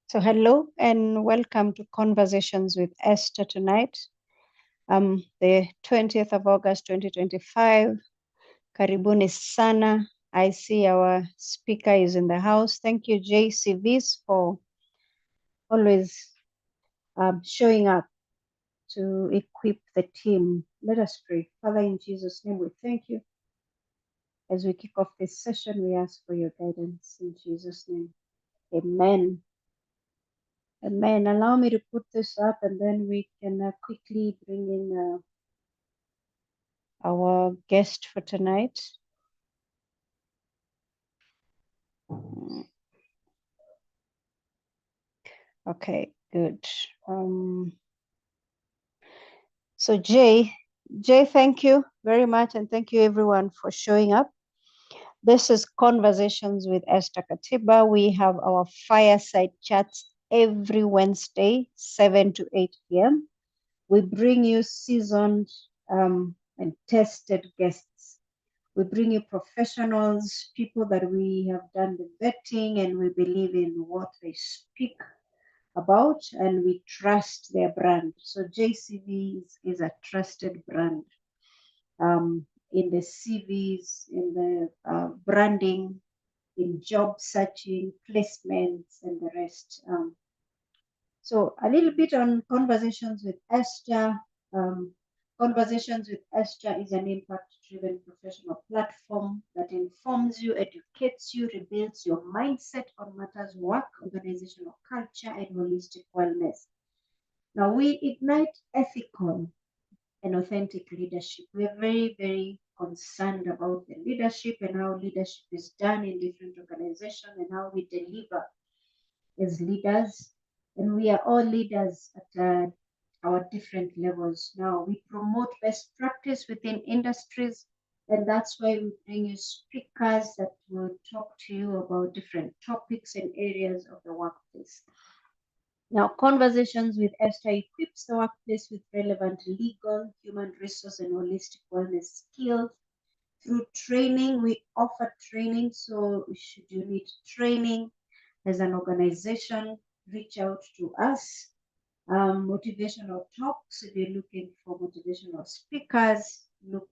So hello and welcome to Conversations with Esther tonight. The 20th of August 2025. Karibuni sana. I see our speaker is in the house. Thank you, JCVs, for always showing up to equip the team. Let us pray. Father, in Jesus' name, we thank you. As we kick off this session, we ask for your guidance in Jesus' name. Amen. Amen. Allow me to put this up and then we can quickly bring in our guest for tonight. Okay, good. So Jay, thank you very much, and thank you everyone for showing up. This is Conversations with Esther Katiba. We have our fireside chats every Wednesday, 7 to 8 p.m. We bring you seasoned and tested guests. We bring you professionals, people that we have done the vetting and we believe in what they speak about and we trust their brand. So JCV is a trusted brand in the CVs, in the branding, in job searching, placements, and the rest. So a little bit on Conversations with Esther. Conversations with Esther is an impact-driven professional platform that informs you, educates you, rebuilds your mindset on matters work, organizational culture, and holistic wellness. Now, we ignite ethical and authentic leadership. We're very, very concerned about the leadership and how leadership is done in different organizations and how we deliver as leaders. And we are all leaders at our different levels. Now, we promote best practice within industries, and that's why we bring you speakers that will talk to you about different topics and areas of the workplace. Now, Conversations with Esther equips the workplace with relevant legal, human resource, and holistic wellness skills. Through training, we offer training. So, should you need training as an organization, reach out to us. Motivational talks, if you're looking for motivational speakers, look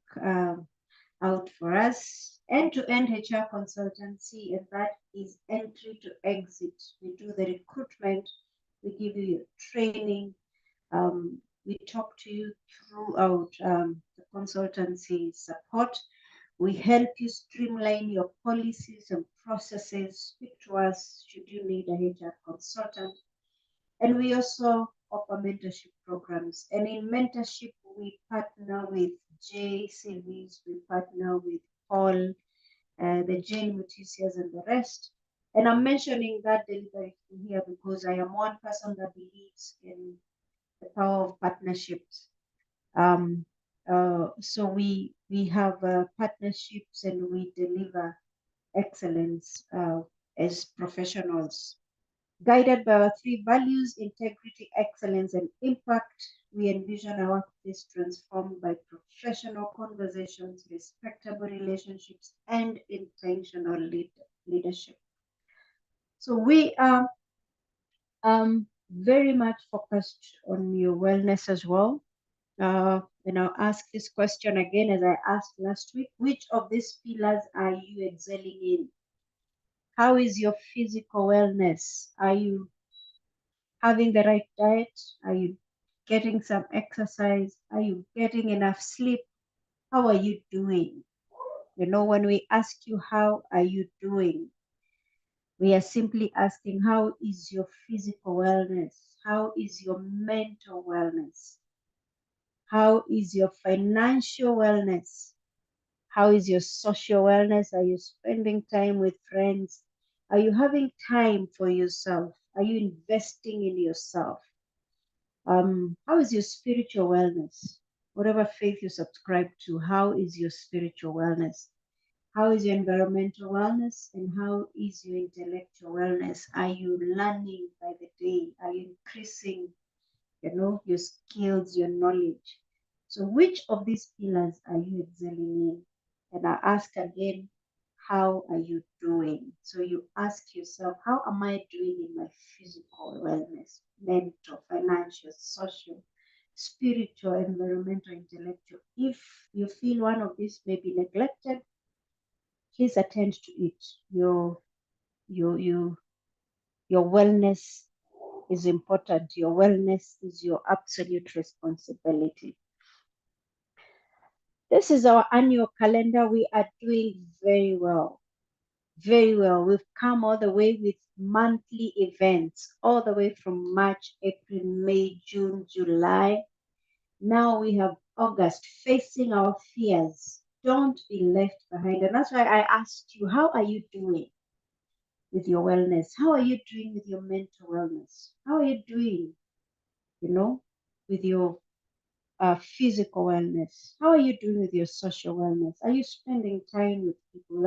out for us. End-to-end HR consultancy, and that is entry to exit. We do the recruitment, we give you training, we talk to you throughout the consultancy support. We help you streamline your policies and processes. Speak to us should you need a HR consultant. And we also offer mentorship programs. And in mentorship, we partner with JCVs, we partner with Paul, the Jane Mutisias, and the rest. And I'm mentioning that deliberately here because I am one person that believes in the power of partnerships. So we have partnerships and we deliver excellence as professionals. Guided by our three values, integrity, excellence, and impact, we envision our workplace transformed by professional conversations, respectable relationships, and intentional leadership. So we are very much focused on your wellness as well. And I'll ask this question again as I asked last week. Which of these pillars are you excelling in? How is your physical wellness? Are you having the right diet? Are you getting some exercise? Are you getting enough sleep? How are you doing? You know, when we ask you, how are you doing? We are simply asking, how is your physical wellness? How is your mental wellness? How is your financial wellness? How is your social wellness? Are you spending time with friends? Are you having time for yourself? Are you investing in yourself? How is your spiritual wellness? Whatever faith you subscribe to, how is your spiritual wellness? How is your environmental wellness? And how is your intellectual wellness? Are you learning by the day? Are you increasing, your skills, your knowledge? So which of these pillars are you excelling in? And I ask again, how are you doing? So you ask yourself, how am I doing in my physical wellness, mental, financial, social, spiritual, environmental, intellectual? If you feel one of these may be neglected, please attend to it. Your your wellness is important. Your wellness is your absolute responsibility. This is our annual calendar. We are doing very well. Very well. We've come all the way with monthly events, all the way from March, April, May, June, July. Now we have August, facing our fears. Don't be left behind. And that's why I asked you, how are you doing with your wellness? How are you doing with your mental wellness? How are you doing, with your physical wellness? How are you doing with your social wellness? Are you spending time with people?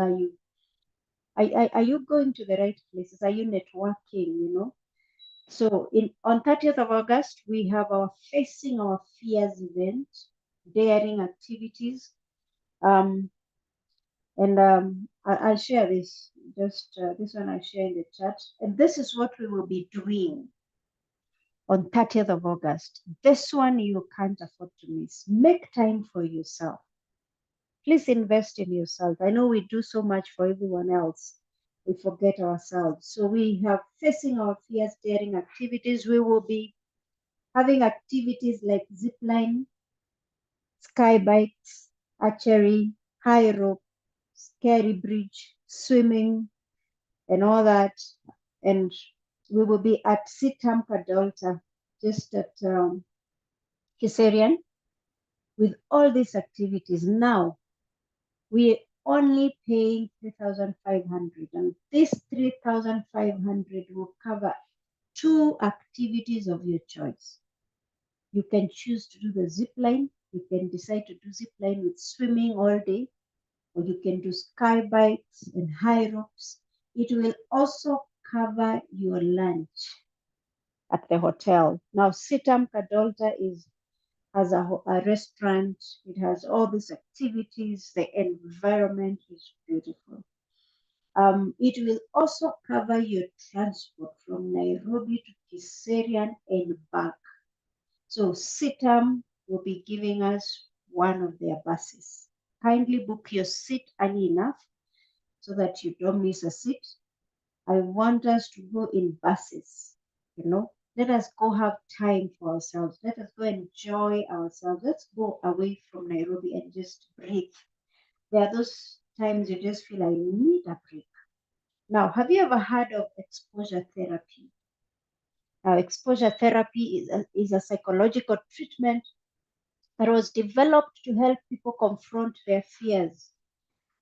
Are you going to the right places? Are you networking? So on 30th of August, we have our Facing Our Fears event, daring activities. I'll share this, just this one I share in the chat. And this is what we will be doing on 30th of August. This one you can't afford to miss. Make time for yourself. Please invest in yourself. I know we do so much for everyone else. We forget ourselves. So we have Facing Our Fears, daring activities. We will be having activities like zipline, sky bikes, archery, high rope, scary bridge, swimming, and all that. And we will be at Sitamka Delta, just at Kiserian, with all these activities. Now, we're only paying 3,500, and this 3,500 will cover 2 activities of your choice. You can choose to do the zip line. You can decide to do zip line with swimming all day, or you can do sky bikes and high ropes. It will also cover your lunch at the hotel. Now, Sitam Kadolta has a restaurant. It has all these activities. The environment is beautiful. It will also cover your transport from Nairobi to Kiserian and back. So Sitam will be giving us one of their buses. Kindly book your seat early enough so that you don't miss a seat. I want us to go in buses, Let us go have time for ourselves. Let us go enjoy ourselves. Let's go away from Nairobi and just breathe. There are those times you just feel I need a break. Now, have you ever heard of exposure therapy? Now, exposure therapy is a psychological treatment that was developed to help people confront their fears.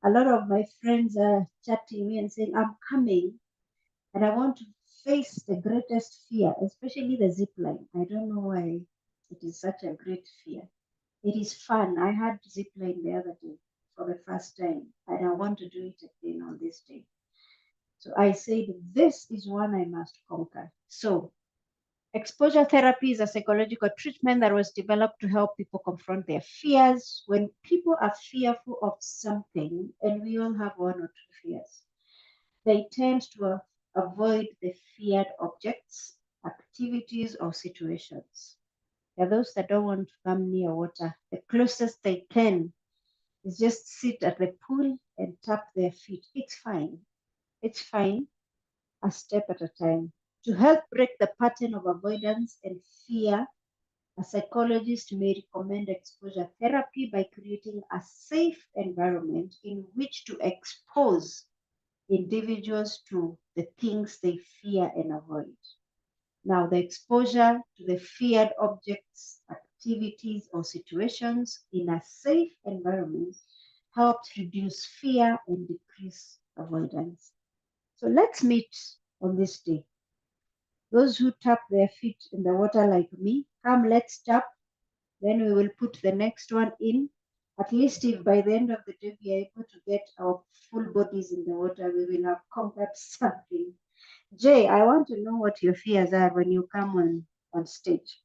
A lot of my friends are chatting me and saying, I'm coming and I want to face the greatest fear, especially the zip line. I don't know why it is such a great fear. It is fun. I had zip line the other day for the first time, and I want to do it again on this day. So I said, this is one I must conquer. So exposure therapy is a psychological treatment that was developed to help people confront their fears. When people are fearful of something, and we all have one or two fears, they tend to avoid the feared objects, activities, or situations. There are those that don't want to come near water. The closest they can is just sit at the pool and tap their feet. It's fine. It's fine, a step at a time. To help break the pattern of avoidance and fear, a psychologist may recommend exposure therapy by creating a safe environment in which to expose individuals to the things they fear and avoid. Now, the exposure to the feared objects, activities, or situations in a safe environment helps reduce fear and decrease avoidance. So let's meet on this day. Those who tap their feet in the water like me, come, let's tap. Then we will put the next one in. At least if by the end of the day we are able to get our full bodies in the water, we will have conquered something. Jay, I want to know what your fears are when you come on stage.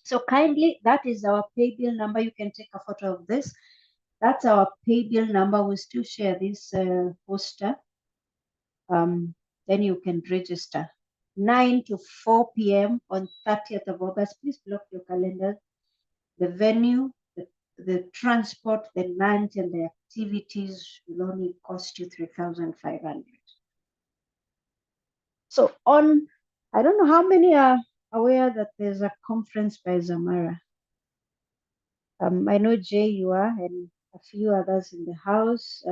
So kindly, that is our pay bill number. You can take a photo of this. That's our pay bill number. We still share this poster. Then you can register. 9 to 4 p.m. on 30th of August. Please block your calendar. The venue, the transport, the lunch, and the activities will only cost you 3,500. So I don't know how many are aware that there's a conference by Zamara. I know Jay, you are, and a few others in the house.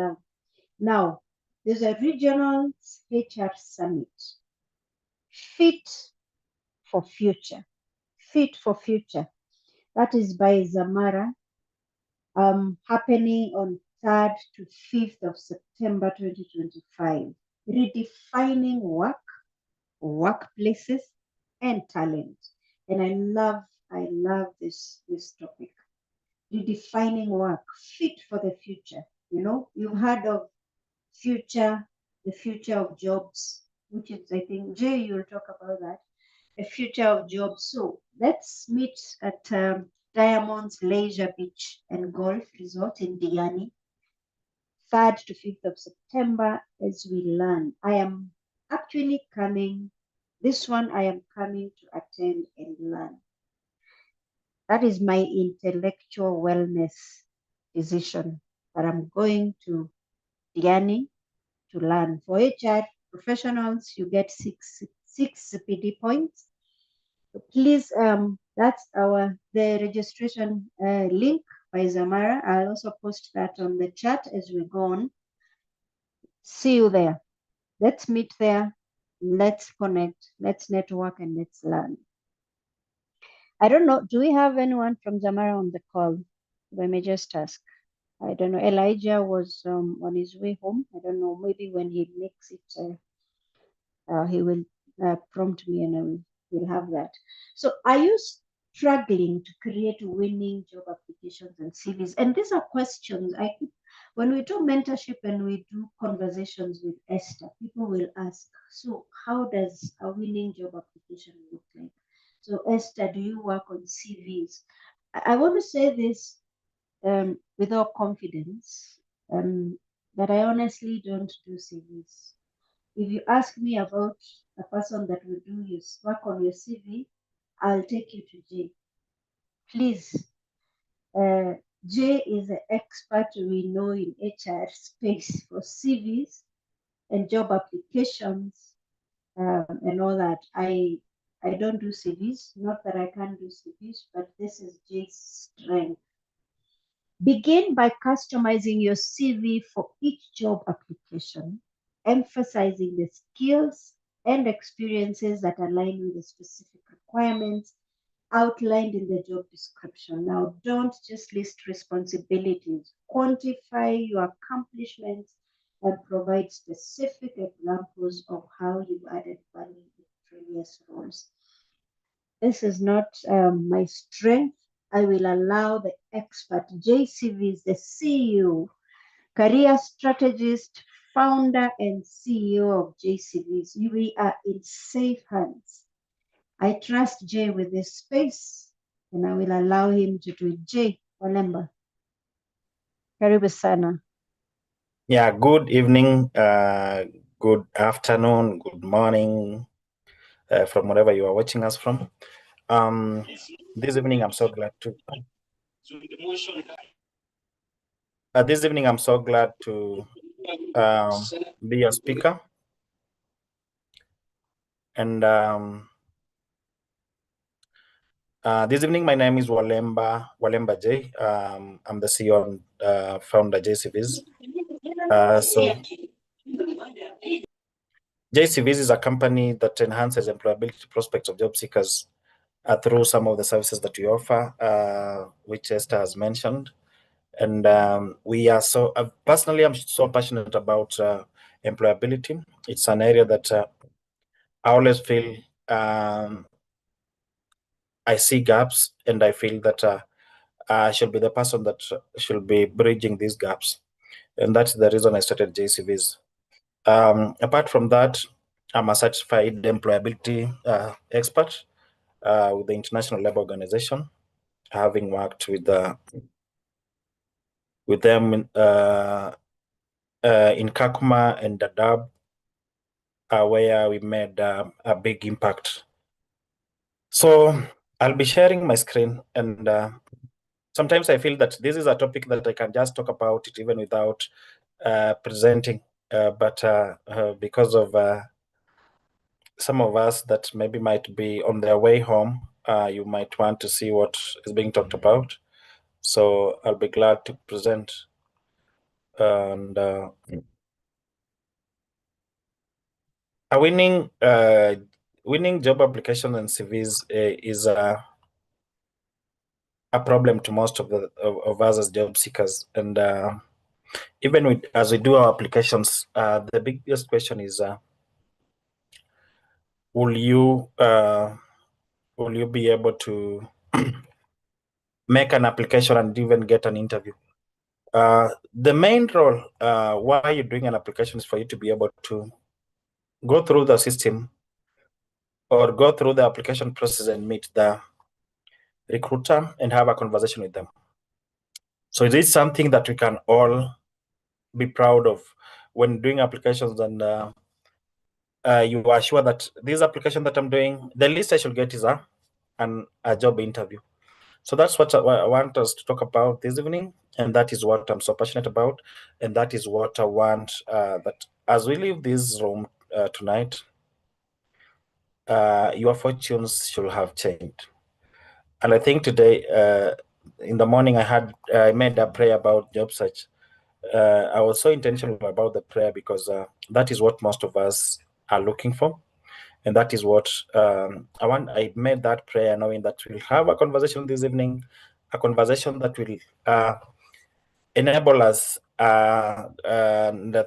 Now, there's a regional HR summit, Fit for Future. Fit for Future. That is by Zamara, happening on 3rd to 5th of September 2025. Redefining work, workplaces, and talent. And I love this topic. Redefining work, fit for the future. You know, you've heard of the future of jobs, which is, I think, Jay, you'll talk about that. The future of jobs. So let's meet at Diamond's Leisure Beach and Golf Resort in Diani, 3rd to 5th of September, as we learn. I am actually coming. This one I am coming to attend and learn. That is my intellectual wellness decision. But I'm going to Diani to learn. For HR professionals, you get six CPD points. So please, that's the registration link by Zamara. I'll also post that on the chat as we go on. See you there. Let's meet there. Let's connect. Let's network and let's learn. I don't know. Do we have anyone from Zamara on the call? If I may just ask. I don't know. Elijah was on his way home. I don't know. Maybe when he makes it, he will prompt me and I will have that. So are you struggling to create winning job applications and CVs? And these are questions when we do mentorship and we do conversations with Esther, people will ask, so how does a winning job application look like? So Esther, do you work on CVs? I want to say this with all confidence, that I honestly don't do CVs. If you ask me about a person that will do your work on your CV, I'll take you to Jay. Please, Jay is an expert we know in HR space for CVs and job applications and all that. I don't do CVs, not that I can't do CVs, but this is Jay's strength. Begin by customizing your CV for each job application, emphasizing the skills and experiences that align with the specific requirements outlined in the job description. Now, don't just list responsibilities, quantify your accomplishments and provide specific examples of how you've added value in previous roles. This is not my strength. I will allow the expert. JCV is the CEO, career strategist, founder, and CEO of JCVs. We are in safe hands. I trust Jay with this space, and I will allow him to do it. Jay Walemba, karibu sana. Yeah, good evening, good afternoon, good morning, from wherever you are watching us from. This evening, I'm so glad to. This evening, I'm so glad to be your speaker, and this evening, my name is Walemba J. I'm the CEO and founder JCVs. So JCVs is a company that enhances employability prospects of job seekers through some of the services that we offer, which Esther has mentioned. And we are personally, I'm so passionate about employability. It's an area that I always feel I see gaps, and I feel that I should be the person that should be bridging these gaps. And that's the reason I started JCVs. Apart from that, I'm a certified employability expert with the International Labour Organization, having worked with with them in Kakuma and Dadaab, where we made a big impact. So I'll be sharing my screen, and sometimes I feel that this is a topic that I can just talk about it even without presenting, but because of some of us that maybe might be on their way home, you might want to see what is being talked about. So I'll be glad to present. And winning job application and CVs is a problem to most of us as job seekers. And even as we do our applications, the biggest question is, will you be able to make an application and even get an interview? The main role why you're doing an application is for you to be able to go through the system or go through the application process and meet the recruiter and have a conversation with them. So it is something that we can all be proud of when doing applications, and you are sure that this application that I'm doing, the least I should get is a job interview. So that's what I want us to talk about this evening, and that is what I'm so passionate about, and that is what I want that as we leave this room tonight, your fortunes should have changed. And I think today, in the morning, I made a prayer about job search. I was so intentional about the prayer because that is what most of us are looking for. And that is what I made that prayer knowing that we'll have a conversation this evening, a conversation that will enable us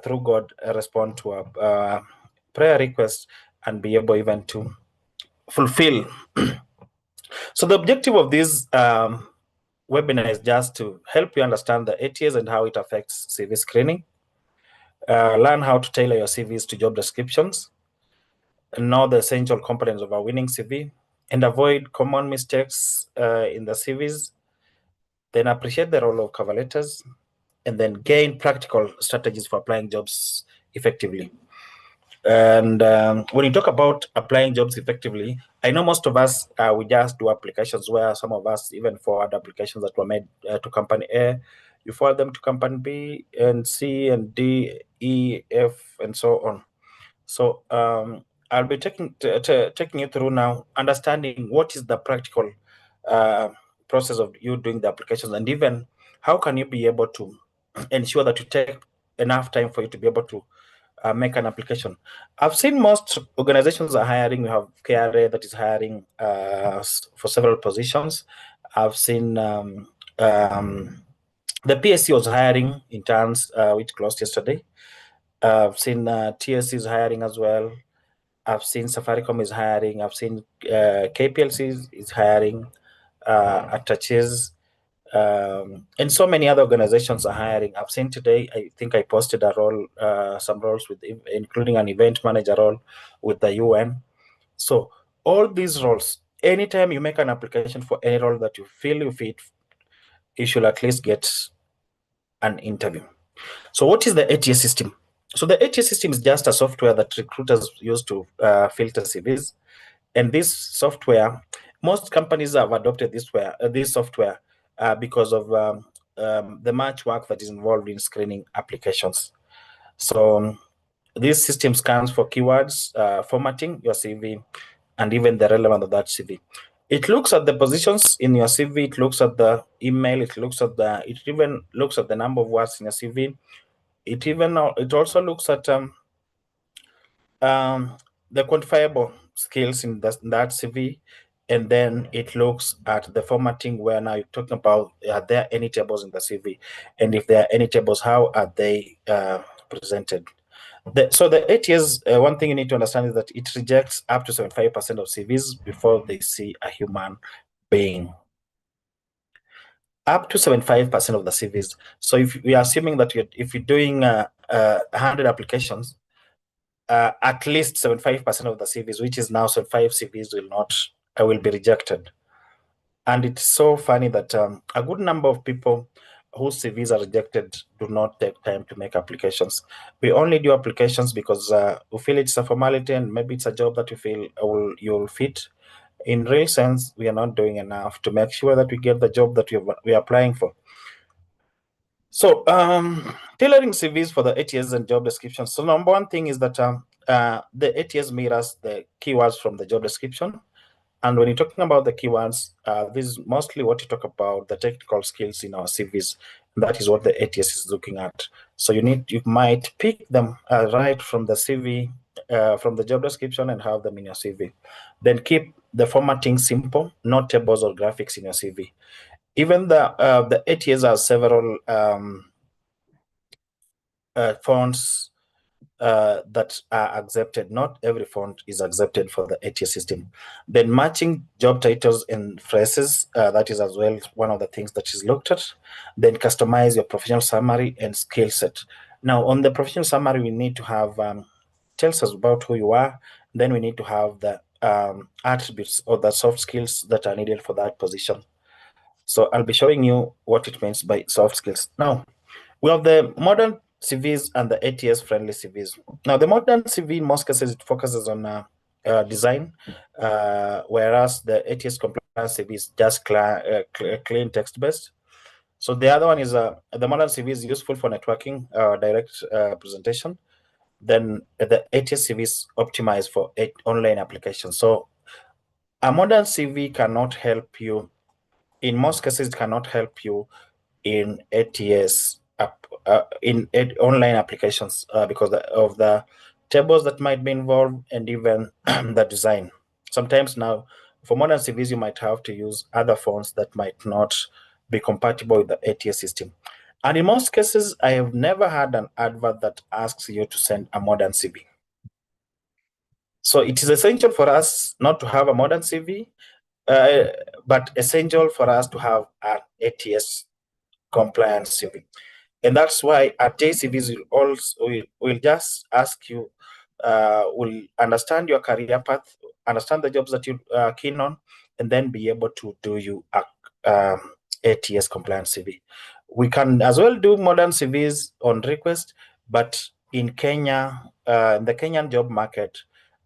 through God respond to a prayer request and be able even to fulfill. So the objective of this webinar is just to help you understand the ATS and how it affects CV screening, learn how to tailor your CVs to job descriptions, know the essential components of a winning CV, and avoid common mistakes in the CVs, then appreciate the role of cover letters, and then gain practical strategies for applying jobs effectively. And when you talk about applying jobs effectively, I know most of us, we just do applications where some of us even forward applications that were made to company A, you forward them to company B and C and D, E, F, and so on. So I'll be taking you through now, understanding what is the practical process of you doing the applications, and even how can you be able to ensure that you take enough time for you to be able to make an application. I've seen most organizations are hiring. We have KRA that is hiring for several positions. I've seen the PSC was hiring interns, which closed yesterday. I've seen TSC is hiring as well. I've seen Safaricom is hiring. I've seen KPLC is hiring, Attaches, and so many other organizations are hiring. I've seen today, I think I posted a role, some roles with, including an event manager role with the UN. So all these roles, anytime you make an application for any role that you feel you fit, you should at least get an interview. So what is the ATS system? So the ATS system is just a software that recruiters use to filter CVs. And this software, most companies have adopted this software because of the much work that is involved in screening applications. So this system scans for keywords, formatting your CV, and even the relevance of that CV. It looks at the positions in your CV. It looks at the email. It even looks at the number of words in your CV. It also looks at the quantifiable skills in that CV, and then it looks at the formatting, where now you're talking about, are there any tables in the CV, and if there are any tables, how are they presented? So the ATS, one thing you need to understand is that it rejects up to 75% of CVs before they see a human being. Up to 75% of the CVs. So if we are assuming that if you're doing 100 applications, at least 75% of the CVs, which is now 75 CVs, will be rejected. And it's so funny that a good number of people whose CVs are rejected do not take time to make applications. We only do applications because we feel it's a formality and maybe it's a job that you feel you'll fit. In real sense, we are not doing enough to make sure that we get the job that we are applying for. So tailoring CVs for the ATS and job descriptions. So number one thing is that the ATS mirrors the keywords from the job description. And when you're talking about the keywords, this is mostly what you talk about, the technical skills in our CVs. That is what the ATS is looking at. So you might pick them right from the CV, from the job description, and have them in your CV. Then keep the formatting simple, no tables or graphics in your CV. Even the ATS has several fonts that are accepted. Not every font is accepted for the ATS system. Then matching job titles and phrases, that is as well one of the things that is looked at. Then customize your professional summary and skill set. Now, on the professional summary, we need to have tells us about who you are. Then we need to have the attributes or the soft skills that are needed for that position. So I'll be showing you what it means by soft skills. Now, we have the modern CVs and the ATS friendly CVs. Now, the modern CV in most cases it focuses on design, whereas the ATS compliance CV is just clean text based. So the other one is the modern CV is useful for networking, direct presentation. Then the ATS CV is optimized for online applications. So a modern CV cannot help you. In most cases, it cannot help you in ATS in online applications because of the tables that might be involved and even the design. Sometimes now, for modern CVs, you might have to use other fonts that might not be compatible with the ATS system. And in most cases, I have never had an advert that asks you to send a modern CV. So it is essential for us not to have a modern CV, but essential for us to have an ATS compliance CV. And that's why at JCVs will just ask you, will understand your career path, understand the jobs that you are keen on, and then be able to do you a ATS compliance CV. We can as well do modern CVs on request, but in Kenya, in the Kenyan job market,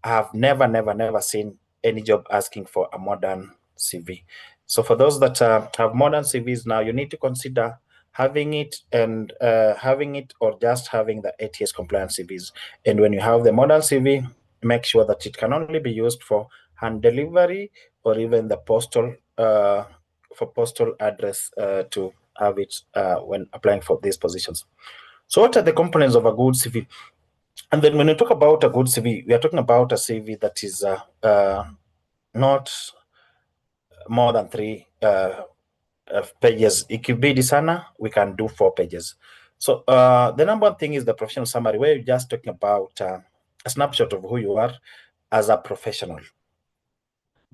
I have never seen any job asking for a modern CV. So for those that have modern CVs now, you need to consider having it or just having the ATS compliance CVs. And when you have the modern CV, make sure that it can only be used for hand delivery or even the postal for postal address to have it when applying for these positions. So what are the components of a good CV? And then when we talk about a good CV, we are talking about a CV that is not more than 3 pages. Ikibidi sana, we can do 4 pages. So the number one thing is the professional summary, where you're just talking about a snapshot of who you are as a professional.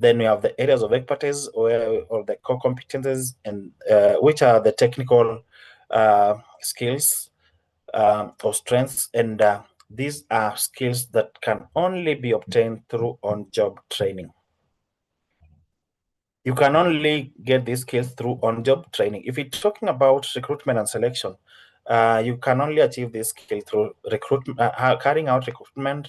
Then we have the areas of expertise or the core competencies, and which are the technical skills or strengths. And these are skills that can only be obtained through on-job training. You can only get these skills through on-job training. If you're talking about recruitment and selection, you can only achieve this skill through carrying out recruitment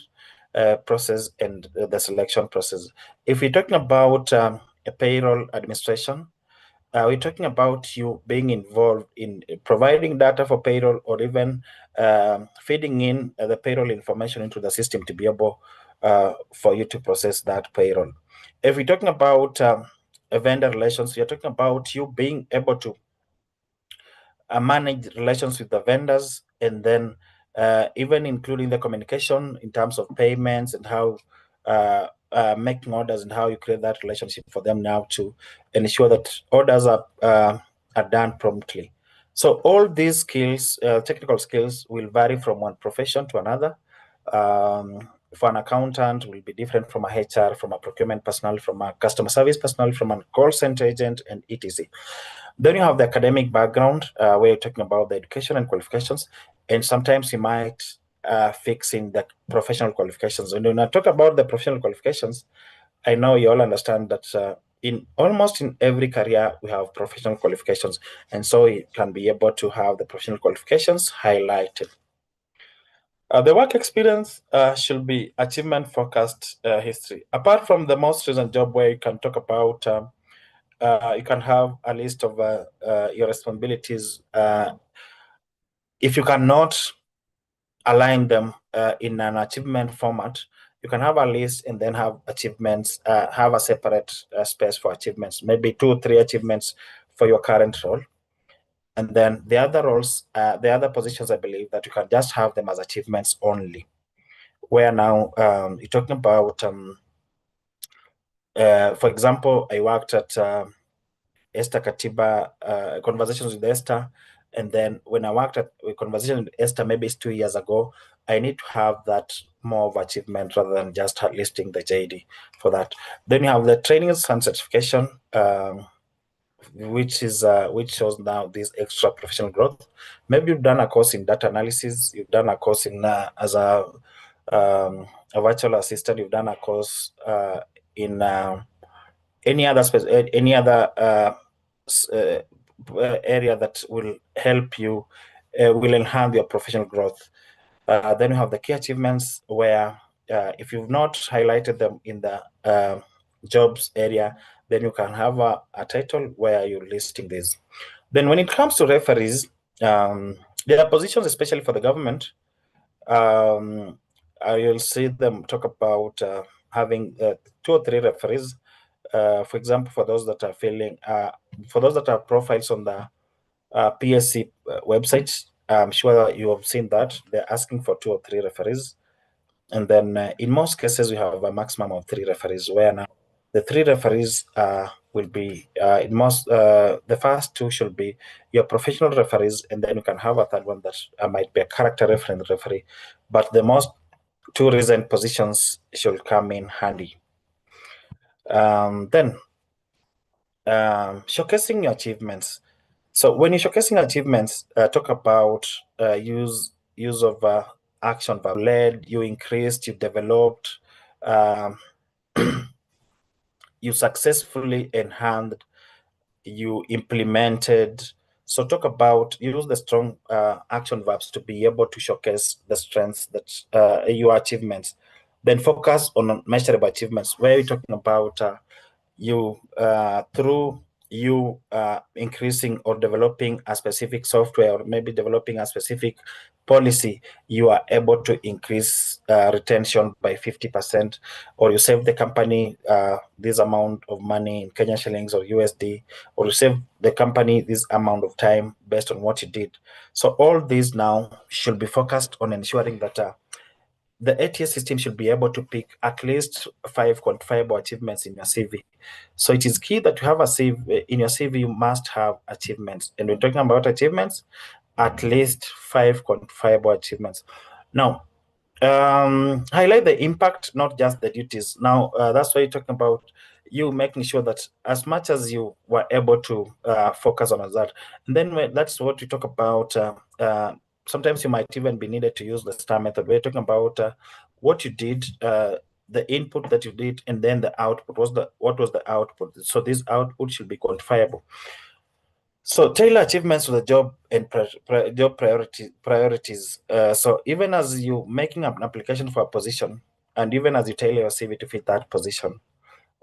process and the selection process. If we're talking about a payroll administration, we're talking about you being involved in providing data for payroll or even feeding in the payroll information into the system to be able for you to process that payroll. If we're talking about vendor relations, you're talking about you being able to manage relations with the vendors, and then even including the communication in terms of payments and how making orders and how you create that relationship for them now to ensure that orders are done promptly. So all these skills, technical skills, will vary from one profession to another. For an accountant, will be different from a HR, from a procurement personnel, from a customer service personnel, from a call center agent, and etc. Then you have the academic background, where you're talking about the education and qualifications, and sometimes you might fix in the professional qualifications. And when I talk about the professional qualifications, I know you all understand that in almost in every career, we have professional qualifications, and so you can be able to have the professional qualifications highlighted. The work experience should be achievement-focused history. Apart from the most recent job where you can talk about, you can have a list of your responsibilities. If you cannot align them in an achievement format, you can have a list and then have achievements, have a separate space for achievements, maybe 2 or 3 achievements for your current role. And then the other roles, the other positions, I believe that you can just have them as achievements only. Where now you're talking about, for example, I worked at Esther Katiba, Conversations with Esther. And then when I worked at Conversation with Esther, maybe it's 2 years ago, I need to have that more of achievement rather than just listing the JD for that. Then you have the trainings and certification, which shows now this extra professional growth. Maybe you've done a course in data analysis, you've done a course in as a virtual assistant, you've done a course in any other area that will help you, will enhance your professional growth. Then you have the key achievements where if you've not highlighted them in the jobs area, then you can have a title where you're listing these. Then when it comes to referees, there are positions, especially for the government. You'll see them talk about having 2 or 3 referees. For example, for those that are for those that have profiles on the PSC website, I'm sure you have seen that they're asking for 2 or 3 referees. And then in most cases, we have a maximum of 3 referees, where now the 3 referees will be the first 2 should be your professional referees, and then you can have a third one that might be a character reference referee. But the most 2 recent positions should come in handy. Then showcasing your achievements. So when you're showcasing achievements, talk about use of action verb led, you increased, you developed, you successfully enhanced, you implemented. So talk about, use the strong action verbs to be able to showcase the strengths that your achievements. Then focus on measurable achievements, where you're talking about through you increasing or developing a specific software, or maybe developing a specific policy, you are able to increase retention by 50%, or you save the company this amount of money in Kenya shillings or USD, or you save the company this amount of time based on what you did. So all these now should be focused on ensuring that the ATS system should be able to pick at least 5 quantifiable achievements in your CV. So it is key that you have a CV. In your CV, you must have achievements. And when talking about achievements, at least 5 quantifiable achievements. Now, highlight the impact, not just the duties. Now, that's why you're talking about you making sure that as much as you were able to focus on that. And then that's what we talk about. Sometimes you might even be needed to use the STAR method. We're talking about what you did, the input that you did, and then the output. What was the output? So this output should be quantifiable. So tailor achievements to the job and job priorities. So even as you making an application for a position, and even as you tailor your CV to fit that position,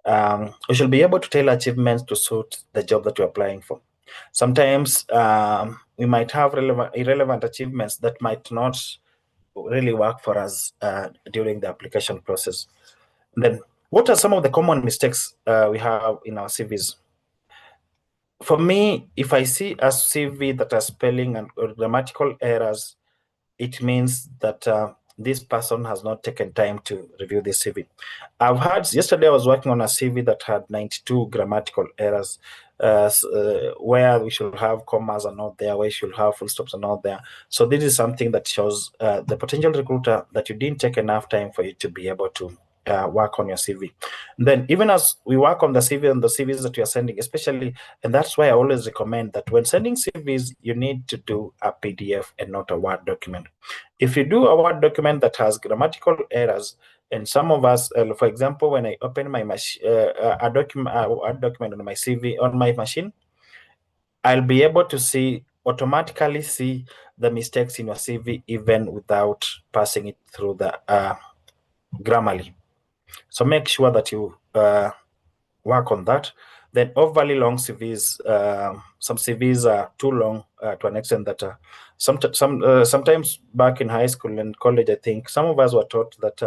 you should be able to tailor achievements to suit the job that you're applying for. Sometimes we might have irrelevant achievements that might not really work for us during the application process. Then, what are some of the common mistakes we have in our CVs? For me, if I see a CV that has spelling and or grammatical errors, it means that this person has not taken time to review this CV. Yesterday I was working on a CV that had 92 grammatical errors, where we should have commas are not there, where we should have full stops are not there. So this is something that shows the potential recruiter that you didn't take enough time for you to be able to work on your CV. And then even as we work on the CV and the CVs that you are sending, especially, and that's why I always recommend that when sending CVs, you need to do a PDF and not a Word document. If you do a Word document that has grammatical errors, And some of us, for example, when I open my a document on my CV on my machine, I'll be able to automatically see the mistakes in your CV even without passing it through the Grammarly. So make sure that you work on that. Then overly long CVs, some CVs are too long to an extent that sometimes back in high school and college, I think some of us were taught that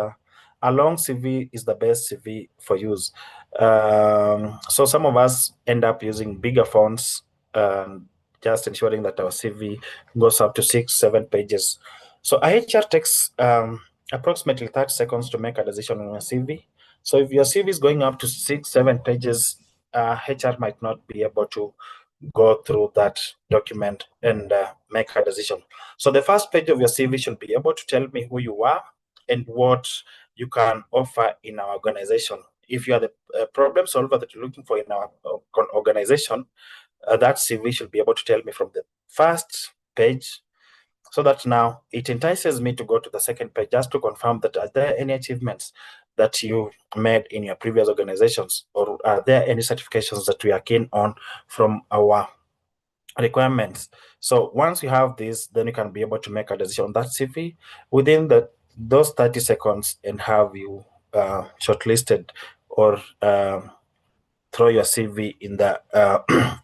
a long CV is the best CV for use. So some of us end up using bigger fonts, just ensuring that our CV goes up to 6-7 pages. So a HR takes approximately 30 seconds to make a decision on a CV. So if your CV is going up to 6-7 pages, HR might not be able to go through that document and make a decision. So the first page of your CV should be able to tell me who you are and what you can offer in our organization. If you are the problem solver that you're looking for in our organization, that CV should be able to tell me from the first page, so that now it entices me to go to the second page just to confirm that are there any achievements that you made in your previous organizations, or are there any certifications that we are keen on from our requirements. So once you have this, then you can be able to make a decision on that CV within those 30 seconds and have you shortlisted or throw your CV in the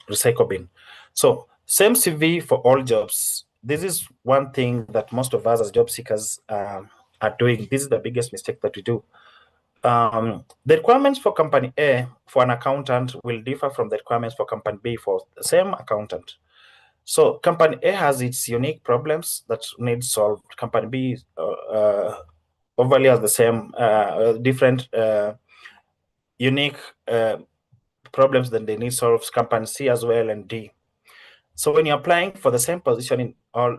recycle bin. So same CV for all jobs. This is one thing that most of us as job seekers are doing. This is the biggest mistake that we do. The requirements for company A for an accountant will differ from the requirements for company B for the same accountant. So company A has its unique problems that need solved. Company B overly has the same different unique problems that they need solved. Company C as well and D. So when you're applying for the same position in all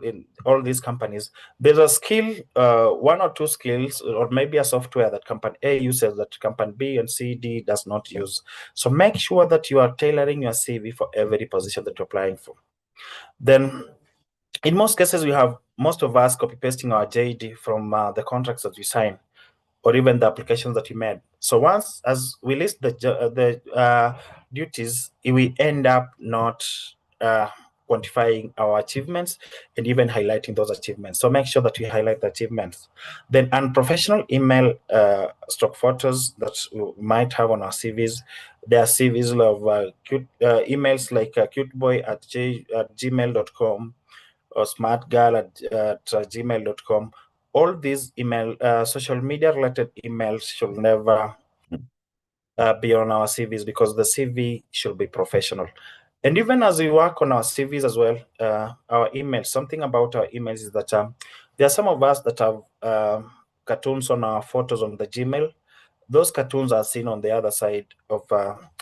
these companies, there's a skill, one or two skills, or maybe a software that company A uses that company B and C, D does not use. So make sure that you are tailoring your CV for every position that you're applying for. Then in most cases, we have most of us copy pasting our JD from the contracts that we sign, or even the applications that we made. So once as we list the duties, we end up not quantifying our achievements and even highlighting those achievements. So make sure that you highlight the achievements. Then unprofessional email stock photos that we might have on our CVs. There are CVs of cute emails like cuteboy@gmail.com or smartgirl@gmail.com. All these social media related emails should never be on our CVs, because the CV should be professional. And even as we work on our CVs as well, our emails, something about our emails is that there are some of us that have cartoons on our photos on the Gmail. Those cartoons are seen on the other side of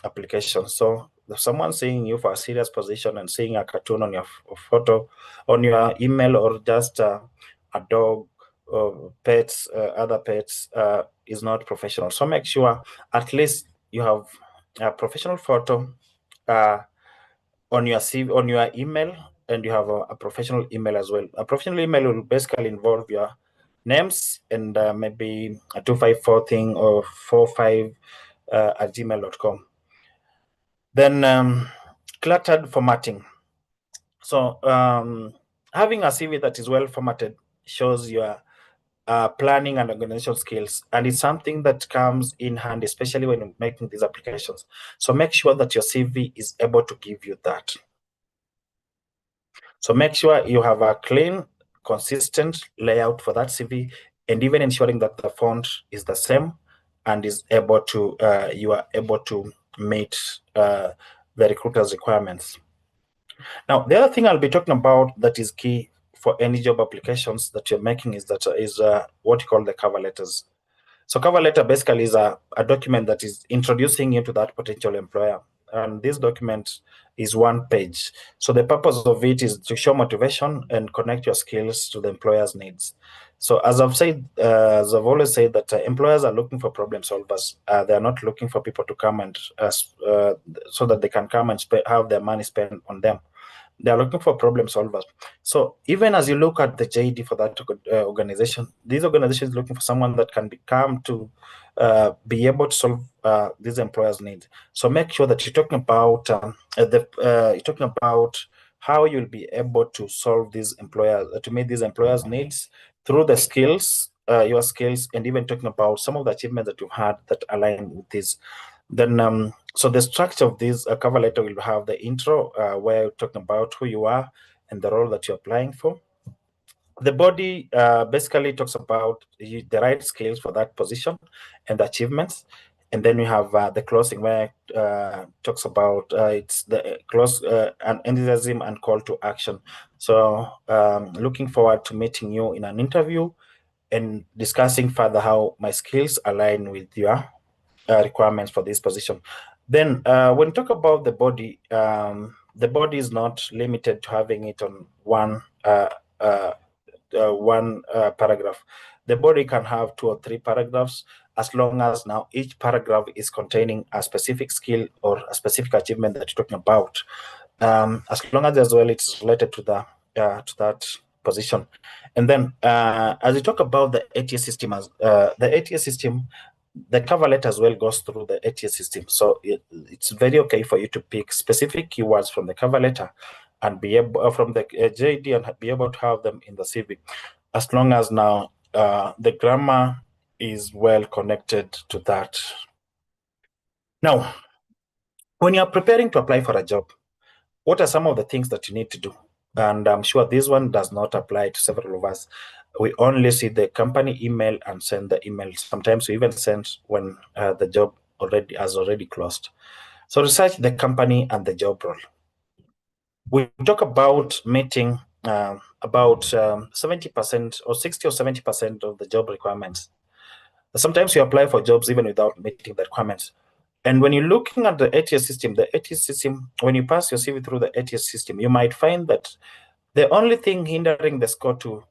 application. So if someone's seeing you for a serious position and seeing a cartoon on your photo, on your email, or just a dog or pets, other pets, is not professional. So make sure at least you have a professional photo on your CV, on your email, and you have a professional email as well. A professional email will basically involve your names and maybe a 254 thing or 45 at gmail.com. Then cluttered formatting. So having a CV that is well formatted shows your planning and organizational skills, and it's something that comes in handy, especially when you're making these applications. So make sure that your CV is able to give you that. So make sure you have a clean, consistent layout for that CV, and even ensuring that the font is the same and is able to you are able to meet the recruiter's requirements. Now, the other thing I'll be talking about that is key for any job applications that you're making is what you call the cover letters. So cover letter basically is a document that is introducing you to that potential employer. And this document is one page. So the purpose of it is to show motivation and connect your skills to the employer's needs. So as I've said, as I've always said, that employers are looking for problem solvers. They are not looking for people to come and so that they can come and have their money spent on them. They are looking for problem solvers. So even as you look at the JD for that organization, this organization is looking for someone that can become to be able to solve these employers' needs. So make sure that you're talking about how you'll be able to solve these employers, to meet these employers' needs through the skills, your skills, and even talking about some of the achievements that you've had that align with this. Then, so the structure of this cover letter will have the intro, where you're talking about who you are and the role that you're applying for. The body basically talks about the right skills for that position and the achievements. And then we have the closing, where talks about it's the close and enthusiasm and call to action. So looking forward to meeting you in an interview and discussing further how my skills align with your requirements for this position. Then when we talk about the body is not limited to having it on one paragraph. The body can have 2 or 3 paragraphs, as long as now each paragraph is containing a specific skill or a specific achievement that you're talking about. As long as well it's related to that position. And then as we talk about the ATS system, the ATS system, the cover letter as well goes through the ATS system. So it's very okay for you to pick specific keywords from the cover letter and be able from the JD and be able to have them in the CV, as long as now the grammar is well connected to that. Now, when you're preparing to apply for a job, what are some of the things that you need to do? And I'm sure this one does not apply to several of us. We only see the company email and send the email. Sometimes we even send when the job has already closed. So research the company and the job role. We talk about meeting about 70% or 60 or 70% of the job requirements. Sometimes you apply for jobs even without meeting the requirements. And when you're looking at the ATS system, when you pass your CV through the ATS system, you might find that the only thing hindering the score to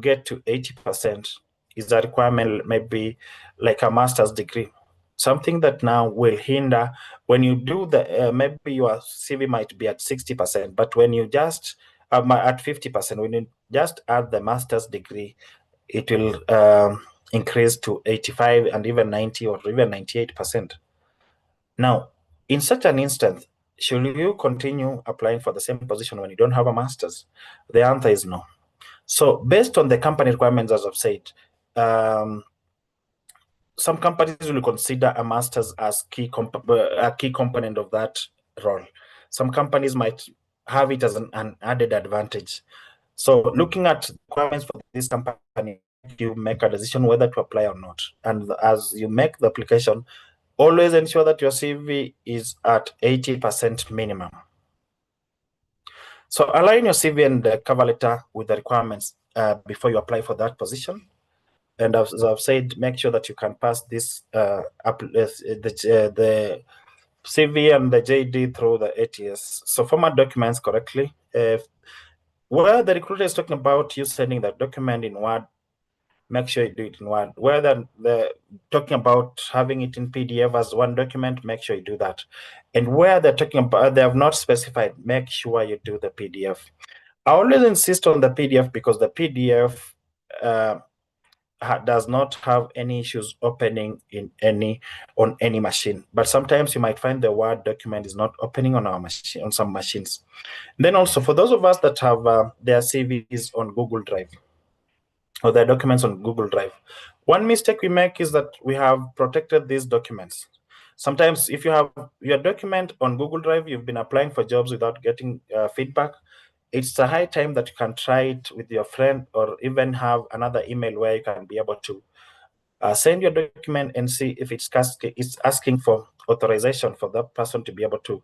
get to 80% is a requirement, maybe like a master's degree. Something that now will hinder when you do the maybe your CV might be at 60%, but when you just at 50%, when you just add the master's degree, it will increase to 85 and even 90 or even 98%. Now, in such an instance, should you continue applying for the same position when you don't have a master's? The answer is no. So based on the company requirements, as I've said, some companies will consider a master's as a key component of that role. Some companies might have it as an added advantage. So looking at requirements for this company, you make a decision whether to apply or not. And as you make the application, always ensure that your CV is at 80% minimum. So align your CV and the cover letter with the requirements before you apply for that position. And as I've said, make sure that you can pass this the CV and the JD through the ATS. So format documents correctly. Where the recruiter is talking about you sending that document in Word, make sure you do it in Word. Where they're talking about having it in PDF as one document, make sure you do that. And where they're talking about, they have not specified, make sure you do the PDF. I always insist on the PDF because the PDF does not have any issues opening on any machine. But sometimes you might find the Word document is not opening on our machine, on some machines. Then also for those of us that have their CVs on Google Drive, or their documents on Google Drive. One mistake we make is that we have protected these documents. Sometimes if you have your document on Google Drive, you've been applying for jobs without getting feedback, it's a high time that you can try it with your friend or even have another email where you can be able to send your document and see if it's asking for authorization for that person to be able to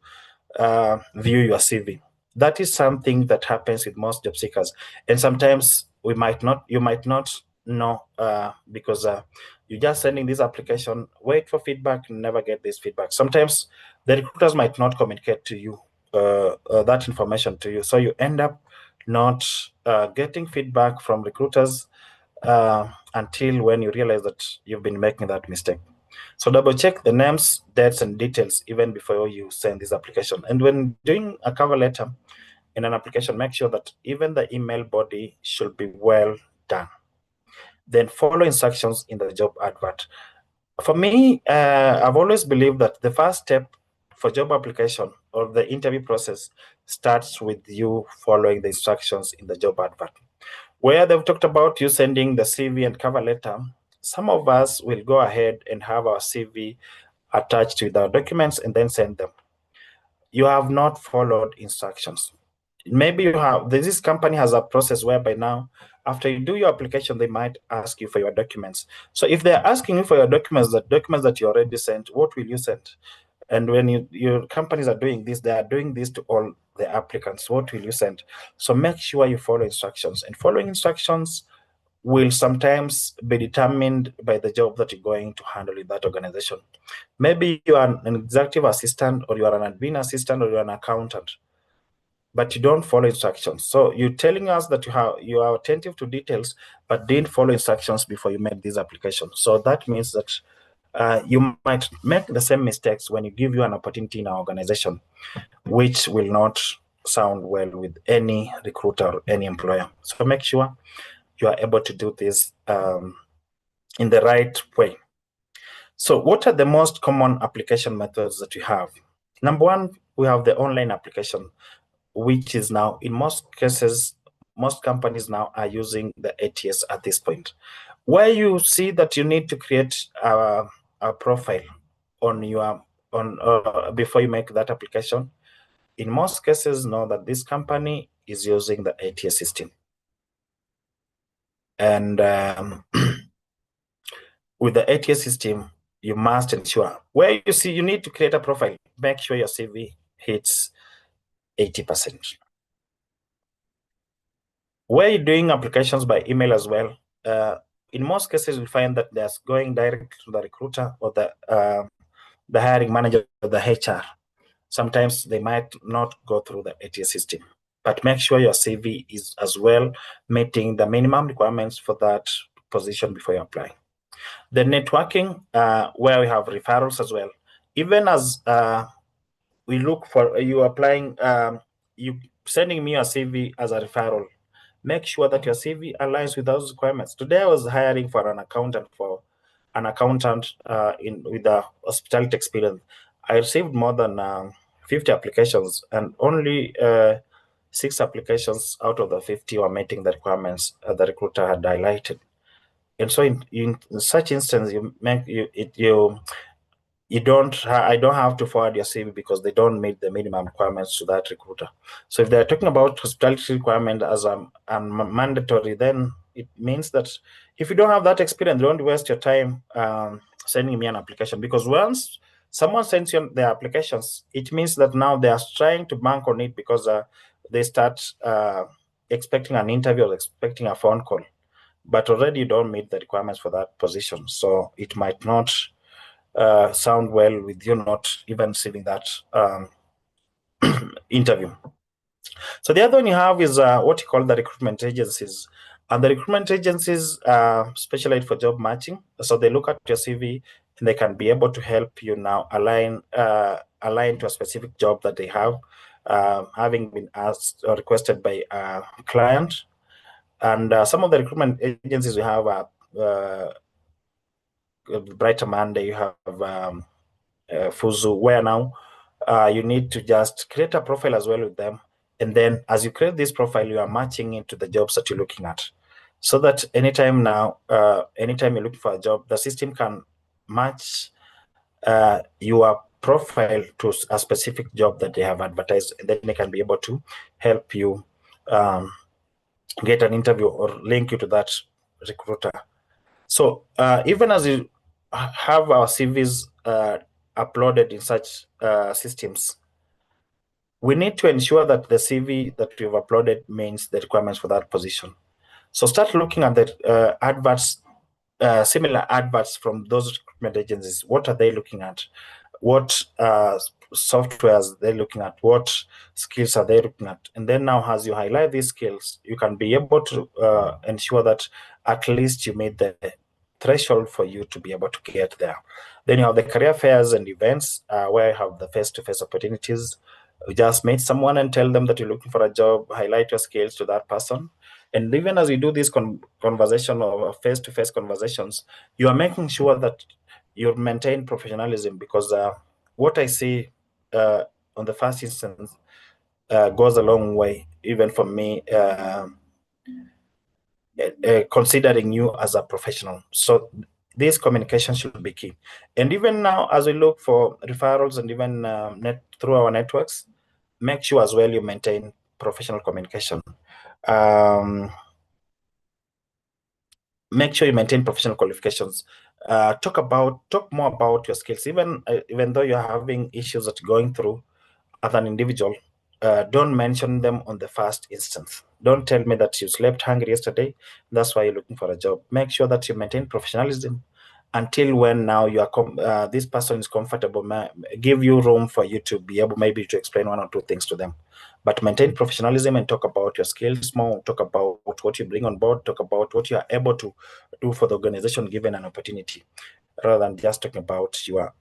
view your CV. That is something that happens with most job seekers, and sometimes you might not know because you're just sending this application, wait for feedback, never get this feedback. Sometimes the recruiters might not communicate to you that information to you, so you end up not getting feedback from recruiters until when you realize that you've been making that mistake. So double check the names, dates, and details even before you send this application. And when doing a cover letter, in an application, make sure that even the email body should be well done. Then follow instructions in the job advert. For me, I've always believed that the first step for job application or the interview process starts with you following the instructions in the job advert. Where they've talked about you sending the CV and cover letter, some of us will go ahead and have our CV attached with our documents and then send them. You have not followed instructions. Maybe you have, this company has a process whereby now, after you do your application, they might ask you for your documents. So if they're asking you for your documents, the documents that you already sent, what will you send? And when your companies are doing this, they are doing this to all the applicants. What will you send? So make sure you follow instructions. And following instructions will sometimes be determined by the job that you're going to handle in that organization. Maybe you are an executive assistant, or you are an admin assistant, or you're an accountant, but you don't follow instructions. So you're telling us that you are attentive to details, but didn't follow instructions before you made this application. So that means that you might make the same mistakes when you give you an opportunity in our organization, which will not sound well with any recruiter or any employer. So make sure you are able to do this in the right way. So what are the most common application methods that you have? Number one, we have the online application, which is now, in most cases, most companies now are using the ATS at this point, where you see that you need to create a profile on your before you make that application. In most cases, know that this company is using the ATS system. And with the ATS system, you must ensure where you see you need to create a profile, make sure your CV hits 80%. Where you're doing applications by email as well, in most cases, we find that they're going direct to the recruiter or the hiring manager or the HR. Sometimes they might not go through the ATS system, but make sure your CV is as well meeting the minimum requirements for that position before you apply. The networking, where we have referrals as well. Even as we look for you applying, you sending me a CV as a referral, make sure that your CV aligns with those requirements. Today, I was hiring for an accountant with a hospitality experience. I received more than 50 applications, and only 6 applications out of the 50 were meeting the requirements the recruiter had highlighted. And so, in such instance, I don't have to forward your CV because they don't meet the minimum requirements to that recruiter. So if they're talking about hospitality requirement as a mandatory, then it means that if you don't have that experience, don't waste your time sending me an application, because once someone sends you their applications, it means that now they are trying to bank on it because they start expecting an interview or expecting a phone call, but already you don't meet the requirements for that position. So it might not sound well with you not even receiving that interview. So the other one you have is what you call the recruitment agencies. And the recruitment agencies specialize for job matching. So they look at your CV and they can be able to help you now align to a specific job that they have, having been asked or requested by a client. And some of the recruitment agencies we have Brighter Monday, you have Fuzu, where now you need to just create a profile as well with them. And then as you create this profile, you are matching into the jobs that you're looking at. So that anytime you're looking for a job, the system can match your profile to a specific job that they have advertised, and then they can be able to help you get an interview or link you to that recruiter. So even as you have our CVs uploaded in such systems, we need to ensure that the CV that we've uploaded meets the requirements for that position. So start looking at the adverts, similar adverts from those recruitment agencies. What are they looking at? What softwares are they looking at? What skills are they looking at? And then now, as you highlight these skills, you can be able to ensure that at least you meet the threshold for you to be able to get there. Then you have the career fairs and events where you have the face-to-face opportunities. Just meet someone and tell them that you're looking for a job, highlight your skills to that person. And even as you do this conversation or face-to-face conversations, you are making sure that you maintain professionalism, because what I see on the first instance goes a long way, even for me, considering you as a professional. So this communication should be key. And even now, as we look for referrals and even through our networks, make sure as well you maintain professional communication. Make sure you maintain professional qualifications. Talk more about your skills, even though you're having issues that you're going through as an individual. Don't mention them on the first instance. Don't tell me that you slept hungry yesterday, that's why you're looking for a job. Make sure that you maintain professionalism until when now you are this person is comfortable, give you room for you to be able maybe to explain one or two things to them. But maintain professionalism and talk about your skills more, talk about what you bring on board, talk about what you are able to do for the organization given an opportunity, rather than just talking about your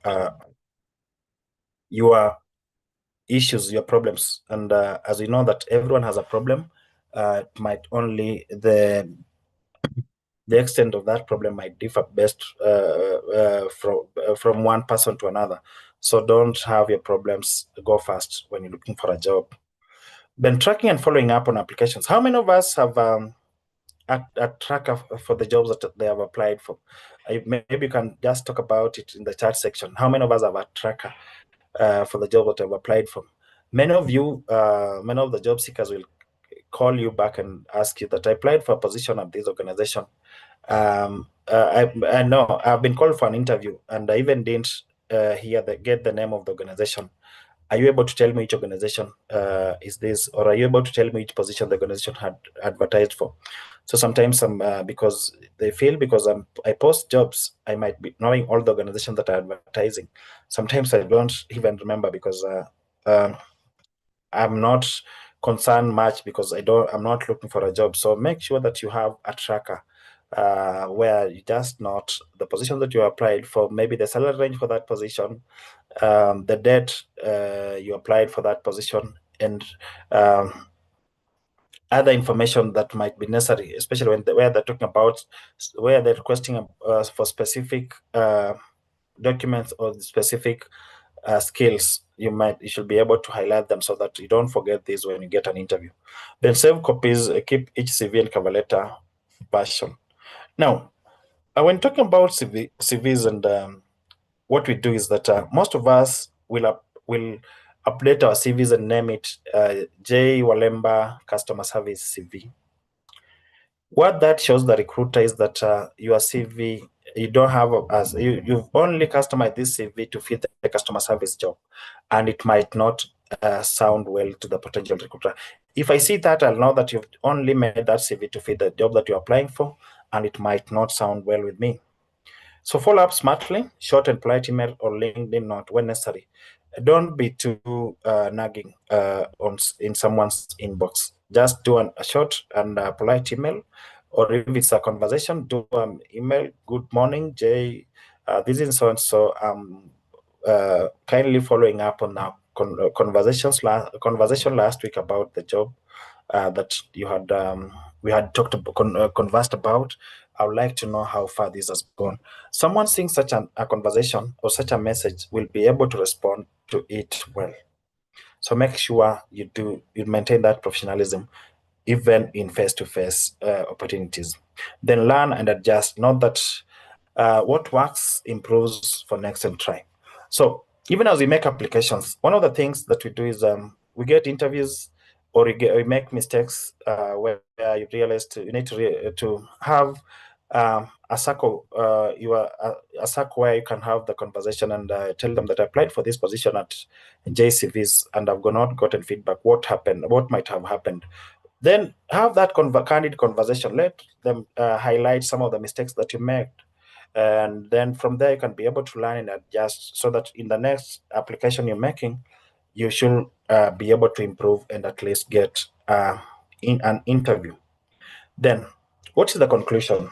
issues, your problems. And as we know that everyone has a problem, it might only the extent of that problem might differ best from one person to another. So don't have your problems go first when you're looking for a job. Then tracking and following up on applications. How many of us have a tracker for the jobs that they have applied for? Maybe you can just talk about it in the chat section. How many of us have a tracker for the job that have applied for? Many of the job seekers will call you back and ask you that I applied for a position at this organization. I know I've been called for an interview and I even didn't get the name of the organization. Are you able to tell me which organization is this, or are you able to tell me which position the organization had advertised for? So sometimes because they feel because I post jobs, I might be knowing all the organizations that are advertising. Sometimes I don't even remember because I'm not concerned much because I'm not looking for a job. So make sure that you have a tracker where you just note the position that you applied for, maybe the salary range for that position, the date you applied for that position, and other information that might be necessary, especially where they're talking about where they're requesting for specific documents or specific skills. You should be able to highlight them so that you don't forget these when you get an interview. Then save copies, keep each CV and cover letter version. Now, when talking about CVs and what we do is that most of us will update our CVs and name it J Walemba Customer Service CV. What that shows the recruiter is that your CV, you don't have you've only customized this CV to fit the customer service job, and it might not sound well to the potential recruiter. If I see that, I'll know that you've only made that CV to fit the job that you're applying for, and it might not sound well with me. So follow up smartly, short and polite email or LinkedIn note when necessary. Don't be too nagging in someone's inbox. Just do a short and polite email, or if it's a conversation, do an email. Good morning, Jay. This is so and so. Kindly following up on our conversation last week about the job that you had we had talked about, conversed about. I would like to know how far this has gone. Someone seeing such a conversation or such a message will be able to respond to it well. So make sure you maintain that professionalism even in face-to-face opportunities. Then learn and adjust. Not that what works improves for next and try. So even as we make applications, one of the things that we do is we get interviews or we make mistakes where you realize you need to have a circle, a circle where you can have the conversation and tell them that I applied for this position at JCVs and I've not gotten feedback. What happened? What might have happened? Then have that candid conversation. Let them highlight some of the mistakes that you made. And then from there, you can be able to learn and adjust so that in the next application you're making, you should be able to improve and at least get in an interview. Then, what is the conclusion?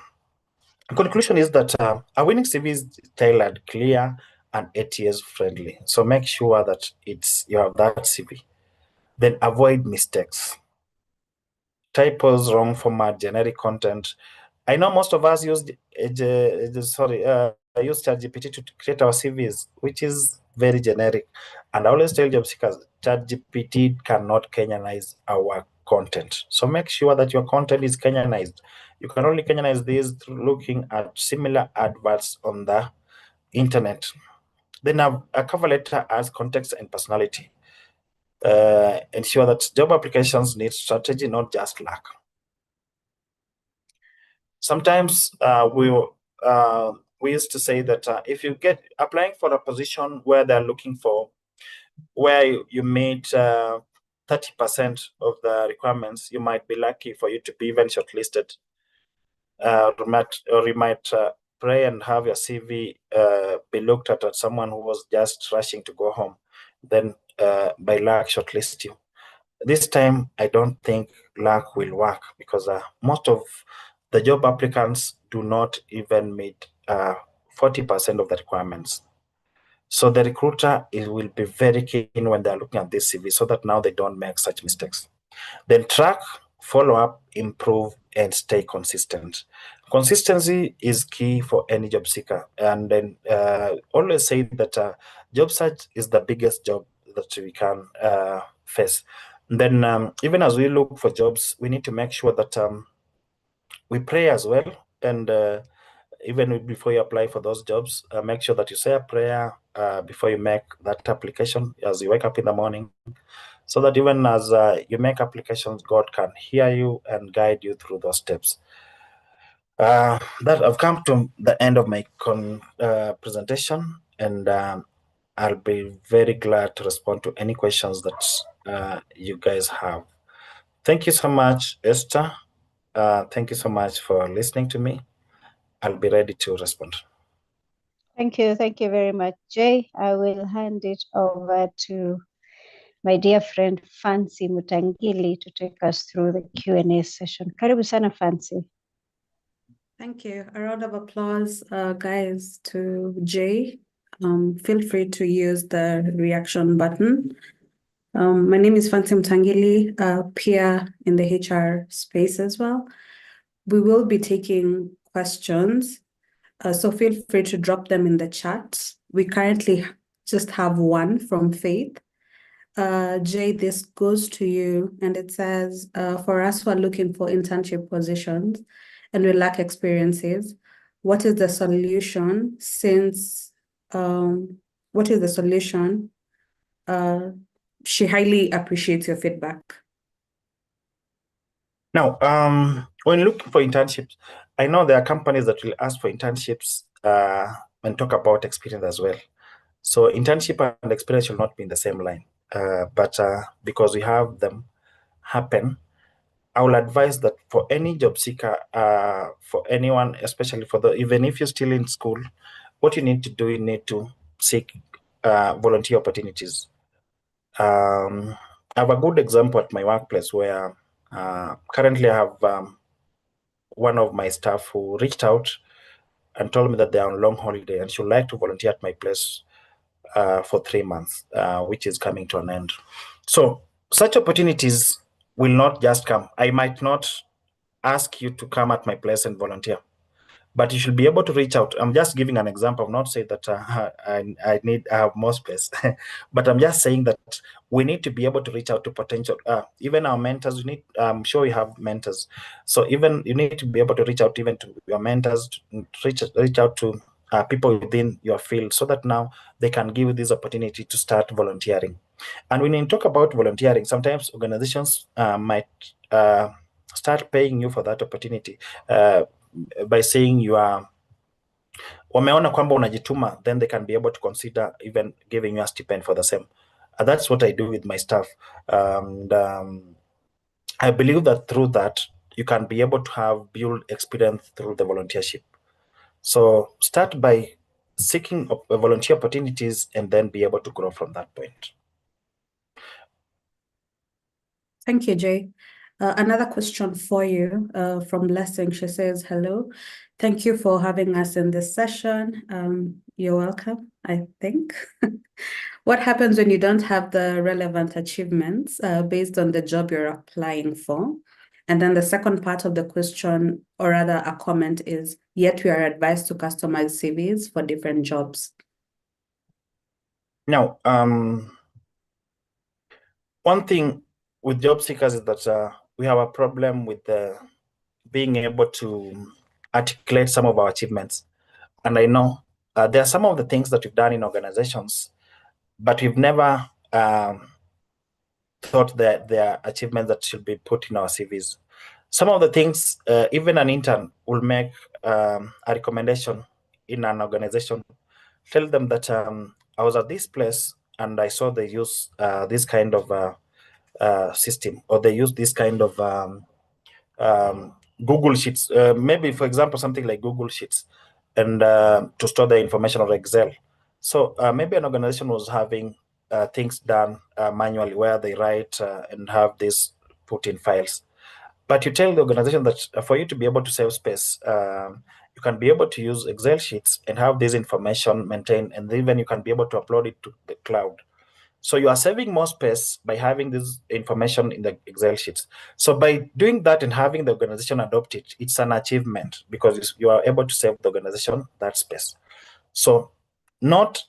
The conclusion is that a winning CV is tailored, clear, and ATS friendly. So make sure that you have that CV. Then avoid mistakes. Typos, wrong format, generic content. I know most of us use use ChatGPT to create our CVs, which is very generic. And I always tell job seekers, ChatGPT cannot Kenyanize our content. So make sure that your content is Kenyanized. You can only Kenyanize these through looking at similar adverts on the internet. Then a cover letter adds context and personality. Ensure that job applications need strategy, not just luck. Sometimes we used to say that if you get applying for a position where they're looking for, where you meet 30% of the requirements, you might be lucky for you to be even shortlisted. Or you might pray and have your CV be looked at someone who was just rushing to go home, then by luck shortlist you. This time, I don't think luck will work because most of the job applicants do not even meet 40% of the requirements. So the recruiter will be very keen when they're looking at this CV so that now they don't make such mistakes. Then track, follow up, improve, and stay consistent. Consistency is key for any job seeker. And then always say that job search is the biggest job that we can face. Then even as we look for jobs, we need to make sure that we pray as well. And even before you apply for those jobs, make sure that you say a prayer before you make that application as you wake up in the morning, so that even as you make applications, God can hear you and guide you through those steps. That I've come to the end of my presentation, and I'll be very glad to respond to any questions that you guys have. Thank you so much, Esther. Thank you so much for listening to me. I'll be ready to respond. Thank you very much, Jay. I will hand it over to my dear friend Fancy Mutangili to take us through the Q&A session. Karibu sana, Fancy. Thank you. A round of applause, guys, to Jay. Feel free to use the reaction button. My name is Fancy Mutangili, peer in the HR space as well. We will be taking questions, so feel free to drop them in the chat. We currently just have one from Faith. Jay, this goes to you, and it says, for us who are looking for internship positions and we lack experiences, what is the solution what is the solution? She highly appreciates your feedback. Now, when looking for internships, I know there are companies that will ask for internships and talk about experience as well. So internship and experience should not be in the same line. But because we have them happen, I will advise that for any job seeker, for anyone, especially even if you're still in school, what you need to do, you need to seek volunteer opportunities. I have a good example at my workplace where currently I have one of my staff who reached out and told me that they are on long holiday and she would like to volunteer at my place for 3 months, which is coming to an end. So such opportunities will not just come. I might not ask you to come at my place and volunteer, but you should be able to reach out. I'm just giving an example. I'm not saying that I have more space, but I'm just saying that we need to be able to reach out to potential, even our mentors. I'm sure you have mentors. So even you need to be able to reach out even to your mentors, reach out to people within your field, so that now they can give you this opportunity to start volunteering. And when you talk about volunteering, sometimes organizations might start paying you for that opportunity by saying you are wameona kwamba unajituma, then they can be able to consider even giving you a stipend for the same. That's what I do with my staff. And I believe that through that, you can be able to build experience through the volunteership. So start by seeking volunteer opportunities and then be able to grow from that point. Thank you, Jay. Another question for you from Blessing. She says, hello. Thank you for having us in this session. You're welcome, I think. What happens when you don't have the relevant achievements based on the job you're applying for? And then the second part of the question, or rather a comment, is, yet we are advised to customize CVs for different jobs. Now, one thing with job seekers is that we have a problem with being able to articulate some of our achievements. And I know there are some of the things that we've done in organizations, but we've never thought that there are achievements that should be put in our CVs. Some of the things, even an intern will make a recommendation in an organization, tell them that I was at this place and I saw they use this kind of system, or they use this kind of Google Sheets, maybe, for example, something like Google Sheets, and to store the information, or Excel. So maybe an organization was having things done manually, where they write and have this put in files. But you tell the organization that for you to be able to save space, you can be able to use Excel sheets and have this information maintained, and even you can be able to upload it to the cloud. So you are saving more space by having this information in the Excel sheets. So by doing that and having the organization adopt it, it's an achievement, because you are able to save the organization that space. So not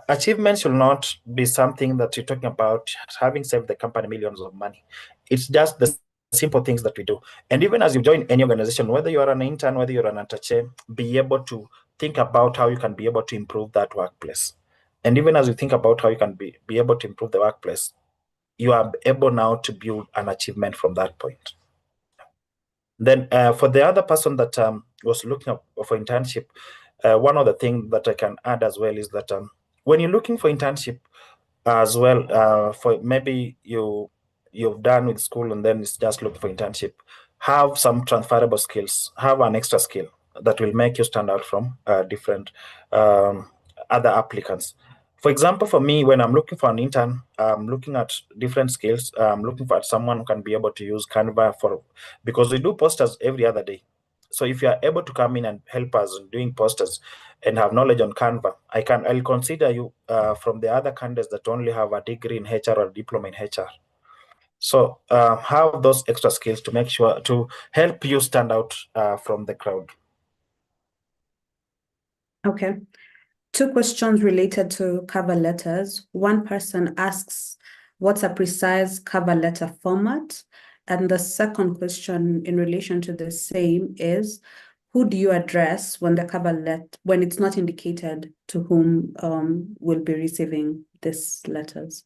achievement should not be something that you're talking about having saved the company millions of money. It's just the simple things that we do. And even as you join any organization, whether you're an intern, whether you're an attaché, be able to think about how you can be able to improve that workplace. And even as you think about how you can be able to improve the workplace, you are able now to build an achievement from that point. Then for the other person that was looking up for internship, one of the things that I can add as well is that when you're looking for internship as well, for maybe you've done with school and then it's just looking for internship, have some transferable skills, have an extra skill that will make you stand out from different other applicants. For example, for me, when I'm looking for an intern, I'm looking at different skills. I'm looking for someone who can be able to use Canva because we do posters every other day. So if you are able to come in and help us in doing posters and have knowledge on Canva, I'll consider you from the other candidates that only have a degree in HR or a diploma in HR. So have those extra skills to make sure to help you stand out from the crowd. Okay. 2 questions related to cover letters. One person asks, what's a precise cover letter format? And the second question in relation to the same is, who do you address when the cover letter, when it's not indicated to whom will be receiving these letters?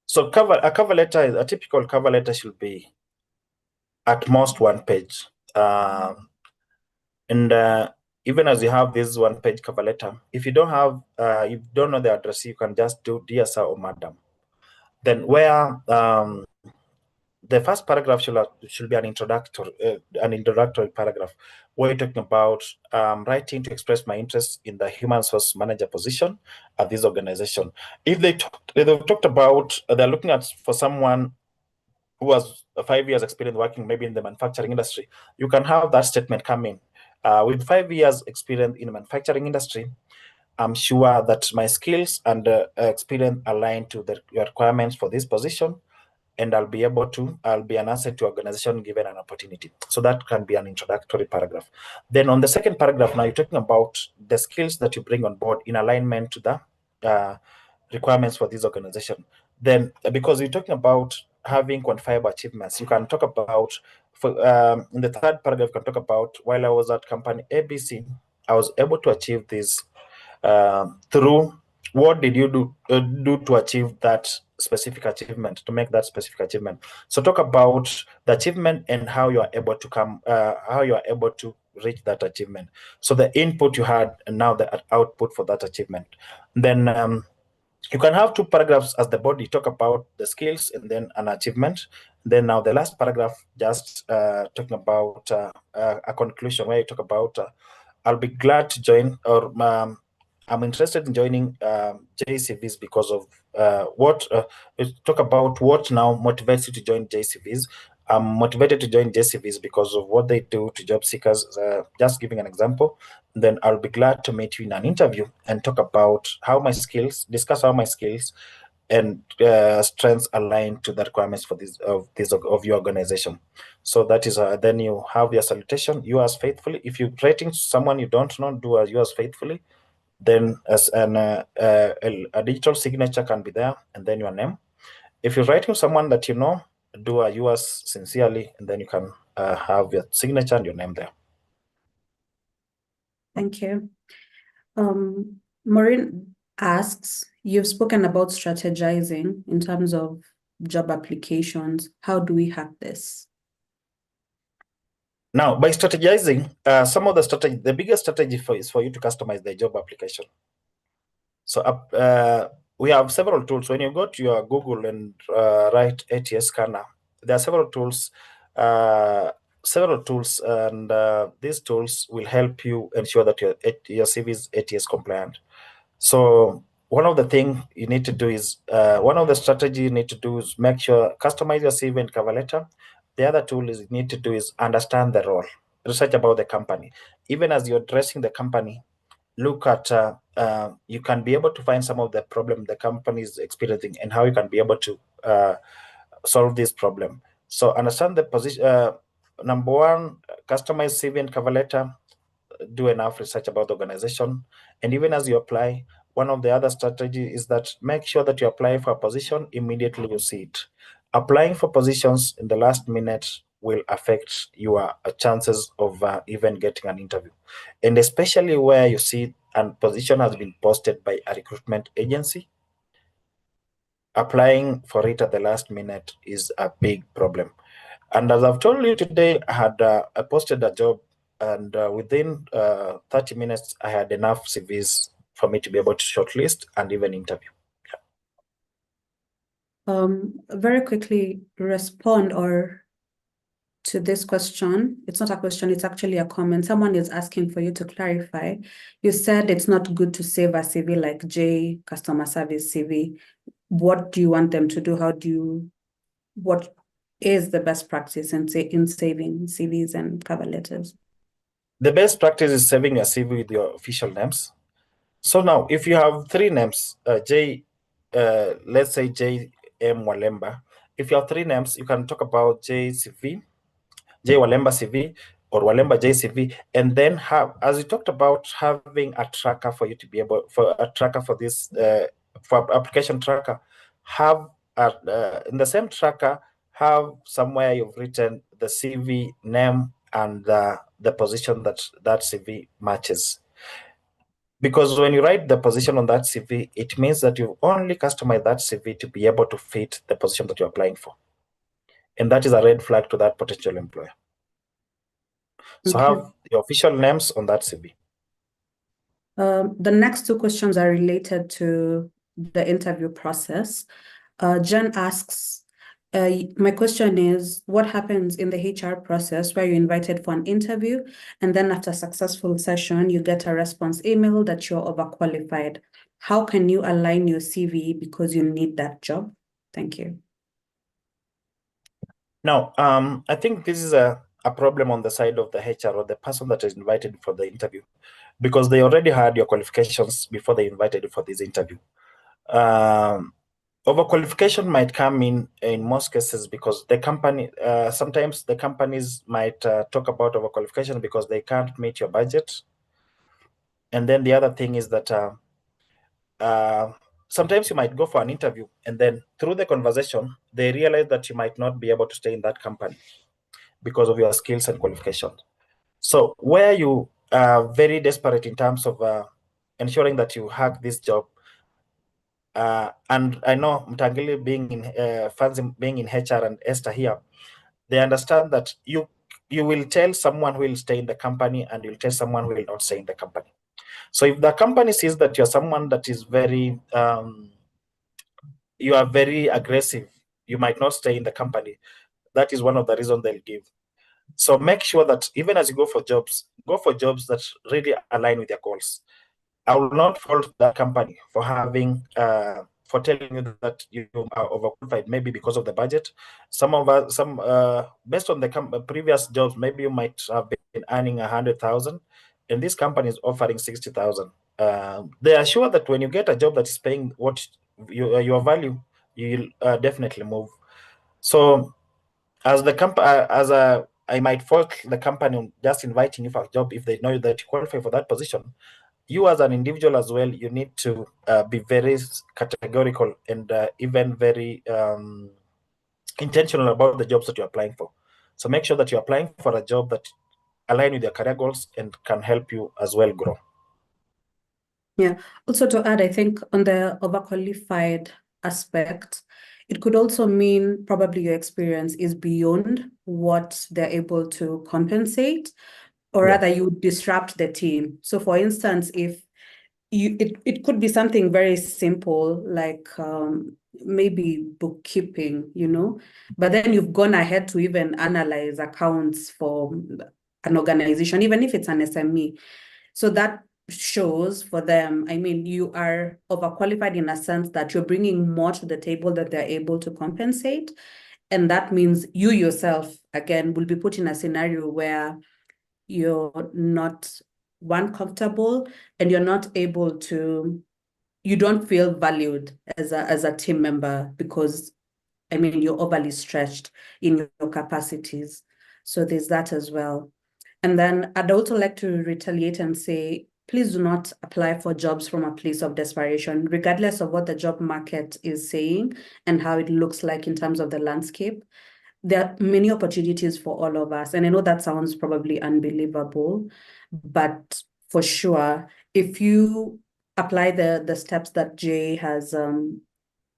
So a cover letter, a typical cover letter should be at most 1 page. Even as you have this 1 page cover letter, if you don't have, you don't know the address, you can just do dear sir or madam. Then where the first paragraph should be an introductory paragraph, where you're talking about writing to express my interest in the human resource manager position at this organization. If they've talked about, they're looking at for someone who has 5 years experience working maybe in the manufacturing industry, you can have that statement come in. With 5 years experience in the manufacturing industry, I'm sure that my skills and experience align to the requirements for this position, and I'll be an asset to organization given an opportunity. So that can be an introductory paragraph. Then on the second paragraph, now you're talking about the skills that you bring on board in alignment to the requirements for this organization. Then, because you're talking about having quantifiable achievements, you can talk about, in the third paragraph, you can talk about, while I was at company ABC, I was able to achieve this through what did you do to achieve that specific achievement, to make that specific achievement. So talk about the achievement and how you are able to reach that achievement. So the input you had and now the output for that achievement. Then you can have 2 paragraphs as the body, talk about the skills and then an achievement. Then now the last paragraph just talking about a conclusion, where you talk about I'll be glad to join, or I'm interested in joining JCVs because of talk about what now motivates you to join JCVs, I'm motivated to join JCVs because of what they do to job seekers. Just giving an example, then I'll be glad to meet you in an interview and talk about discuss how my skills and strengths align to the requirements for of your organization. So that is then you have your salutation, yours faithfully. If you're writing someone you don't know, do yours faithfully. Then as a digital signature can be there, and then your name. If you're writing someone that you know, do yours sincerely, and then you can have your signature and your name there. Thank you. Maureen asks, you've spoken about strategizing in terms of job applications. How do we hack this? Now, by strategizing, some of the biggest strategy is for you to customize the job application. So we have several tools. When you go to your Google and write ATS scanner, there are several tools, and these tools will help you ensure that your CV is ATS compliant. So one of the things you need to do is, one of the strategy you need to do is make sure, customize your CV and cover letter. The other tool is you need to do is understand the role, research about the company. Even as you're addressing the company, look at, you can be able to find some of the problem the company is experiencing and how you can be able to solve this problem. So understand the position. Number one, customize CV and cover letter. Do enough research about the organization. And even as you apply, one of the other strategy is that make sure that you apply for a position immediately you see it. Applying for positions in the last minute will affect your chances of even getting an interview. And especially where you see a position has been posted by a recruitment agency, applying for it at the last minute is a big problem. And as I've told you today, I posted a job, and within 30 minutes, I had enough CVs for me to be able to shortlist and even interview. Very quickly respond to this question. It's not a question, it's actually a comment. Someone is asking for you to clarify. You said it's not good to save a CV like J customer service CV. What do you want them to do? What is the best practice in saving CVs and cover letters? The best practice is saving your CV with your official names. So now, if you have three names, let's say J M Walemba. If you have three names, you can talk about JCV, J Walemba CV, or Walemba JCV, and then have, as you talked about, having a tracker for you to be able, for a tracker for this, for application tracker, have in the same tracker, have somewhere you've written the CV name and the position that CV matches. Because when you write the position on that CV, it means that you only customize that CV to be able to fit the position that you're applying for. And that is a red flag to that potential employer. So Okay. have your official names on that CV. The next two questions are related to the interview process. Jen asks, my question is, what happens in the HR process where you're invited for an interview and then after a successful session, you get a response email that you're overqualified? How can you align your CV because you need that job? Thank you. Now, I think this is a problem on the side of the HR or the person that is invited for the interview, because they already had your qualifications before they invited you for this interview. Overqualification might come in most cases because the company, sometimes the companies might talk about overqualification because they can't meet your budget. And then the other thing is that sometimes you might go for an interview and then through the conversation, they realize that you might not be able to stay in that company because of your skills and qualifications. So where you are very desperate in terms of ensuring that you have this job, and I know Mtangili being in Fanzi being in HR and Esther here, they understand that you will tell someone who will stay in the company and you'll tell someone who will not stay in the company. So if the company sees that you're someone that is very, you are very aggressive, you might not stay in the company. That is one of the reasons they'll give. So make sure that even as you go for jobs that really align with your goals. I will not fault that company for for telling you that you are overqualified, maybe because of the budget. Some based on the previous jobs, maybe you might have been earning 100,000, and this company is offering 60,000. They are sure that when you get a job that is paying what your value, you'll definitely move. So as I might fault the company on just inviting you for a job if they know that you qualify for that position. You as an individual as well, you need to be very categorical and even very intentional about the jobs that you're applying for. So make sure that you're applying for a job that align with your career goals and can help you as well grow. Yeah. Also to add, I think on the overqualified aspect, it could also mean probably your experience is beyond what they're able to compensate, or rather you disrupt the team. So for instance, if it could be something very simple like maybe bookkeeping, but then you've gone ahead to even analyze accounts for an organization, even if it's an SME. So that shows for them, I mean, you are overqualified in a sense that you're bringing more to the table that they're able to compensate. And that means you yourself, again, will be put in a scenario where you're not comfortable and you're not able to, you don't feel valued as a team member because, I mean, you're overly stretched in your capacities. So there's that as well. And then I'd also like to retaliate and say, please do not apply for jobs from a place of desperation, regardless of what the job market is saying and how it looks like in terms of the landscape. There are many opportunities for all of us. And I know that sounds probably unbelievable, but for sure, if you apply the steps that Jay has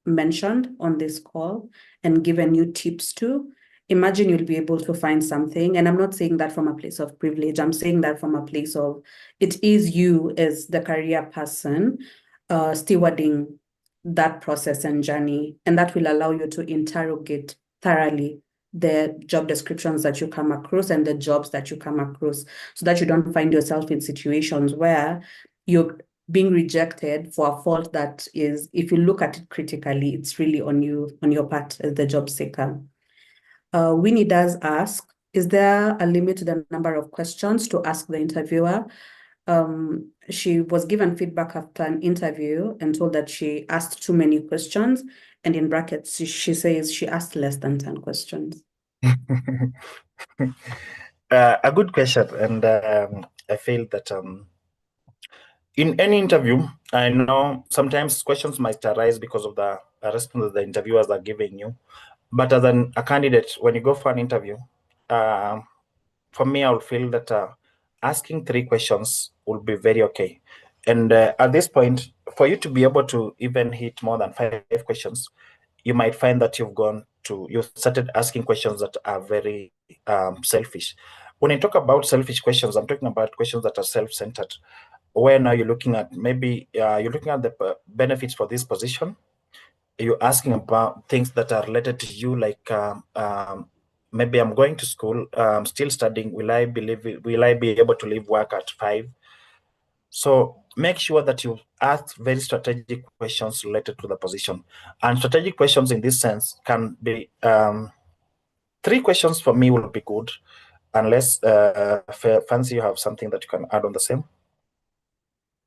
mentioned on this call and given you tips to, imagine you'll be able to find something. And I'm not saying that from a place of privilege. I'm saying that from a place of it is you as the career person stewarding that process and journey. And that will allow you to interrogate thoroughly the job descriptions that you come across and the jobs that you come across, so that you don't find yourself in situations where you're being rejected for a fault that is, if you look at it critically, it's really on you, on your part as the job seeker. Winnie does ask, is there a limit to the number of questions to ask the interviewer? She was given feedback after an interview and told that she asked too many questions. And in brackets, she says she asked less than 10 questions. A good question. And I feel that in any interview, I know sometimes questions might arise because of the response the interviewers are giving you. But as a candidate, when you go for an interview, for me, I will feel that asking 3 questions will be very okay. And at this point, for you to be able to even hit more than 5 questions, you might find that you've started asking questions that are very selfish. When I talk about selfish questions, I'm talking about questions that are self-centered. Where now you're looking at maybe you're looking at the benefits for this position. You're asking about things that are related to you, like maybe I'm going to school, still studying. Will I be able to leave work at 5? So make sure that you ask very strategic questions related to the position. And strategic questions in this sense can be 3 questions for me will be good, unless Fancy, you have something that you can add on the same.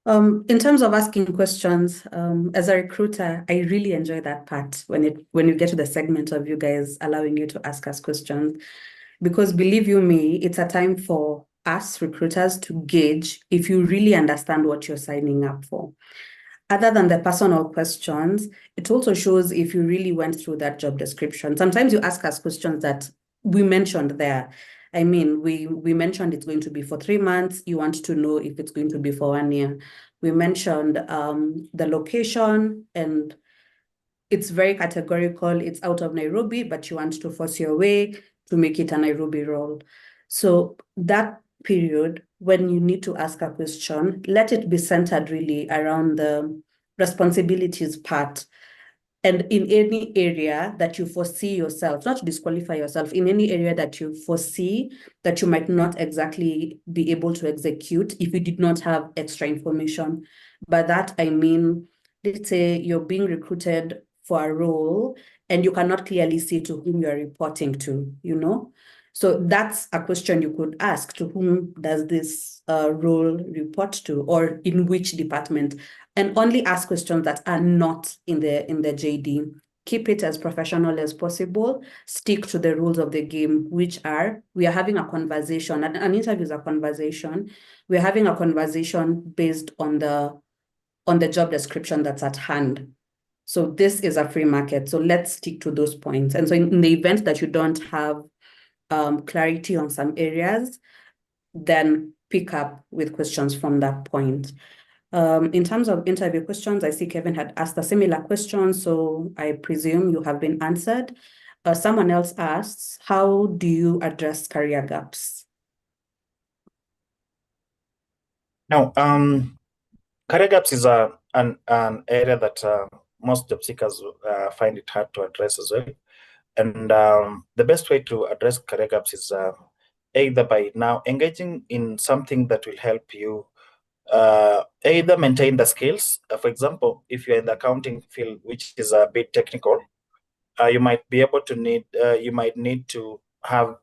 In terms of asking questions, as a recruiter, I really enjoy that part when you get to the segment of you guys allowing you to ask us questions, because believe you me, it's a time for us recruiters to gauge if you really understand what you're signing up for. Other than the personal questions, it also shows if you really went through that job description. Sometimes you ask us questions that we mentioned there. I mean, we mentioned it's going to be for 3 months. You want to know if it's going to be for 1 year. We mentioned the location, and it's very categorical. It's out of Nairobi, but you want to force your way to make it a Nairobi role. So that period, when you need to ask a question, let it be centered really around the responsibilities part. And in any area that you foresee yourself, not to disqualify yourself, in any area that you foresee that you might not exactly be able to execute if you did not have extra information. By that, I mean, let's say you're being recruited for a role and you cannot clearly see to whom you're reporting to, So that's a question you could ask: to whom does this role report to, or in which department? And only ask questions that are not in the JD. Keep it as professional as possible. Stick to the rules of the game, which are: we are having a conversation. An interview is a conversation. We're having a conversation based on the job description that's at hand. So this is a free market. So let's stick to those points. And so in the event that you don't have clarity on some areas, then pick up with questions from that point. In terms of interview questions, I see Kevin had asked a similar question, so I presume you have been answered. Someone else asks, how do you address career gaps? Now, career gaps is an area that most job seekers find it hard to address as well. And the best way to address career gaps is either by now engaging in something that will help you either maintain the skills. For example, if you're in the accounting field, which is a bit technical, you might be able to you might need to have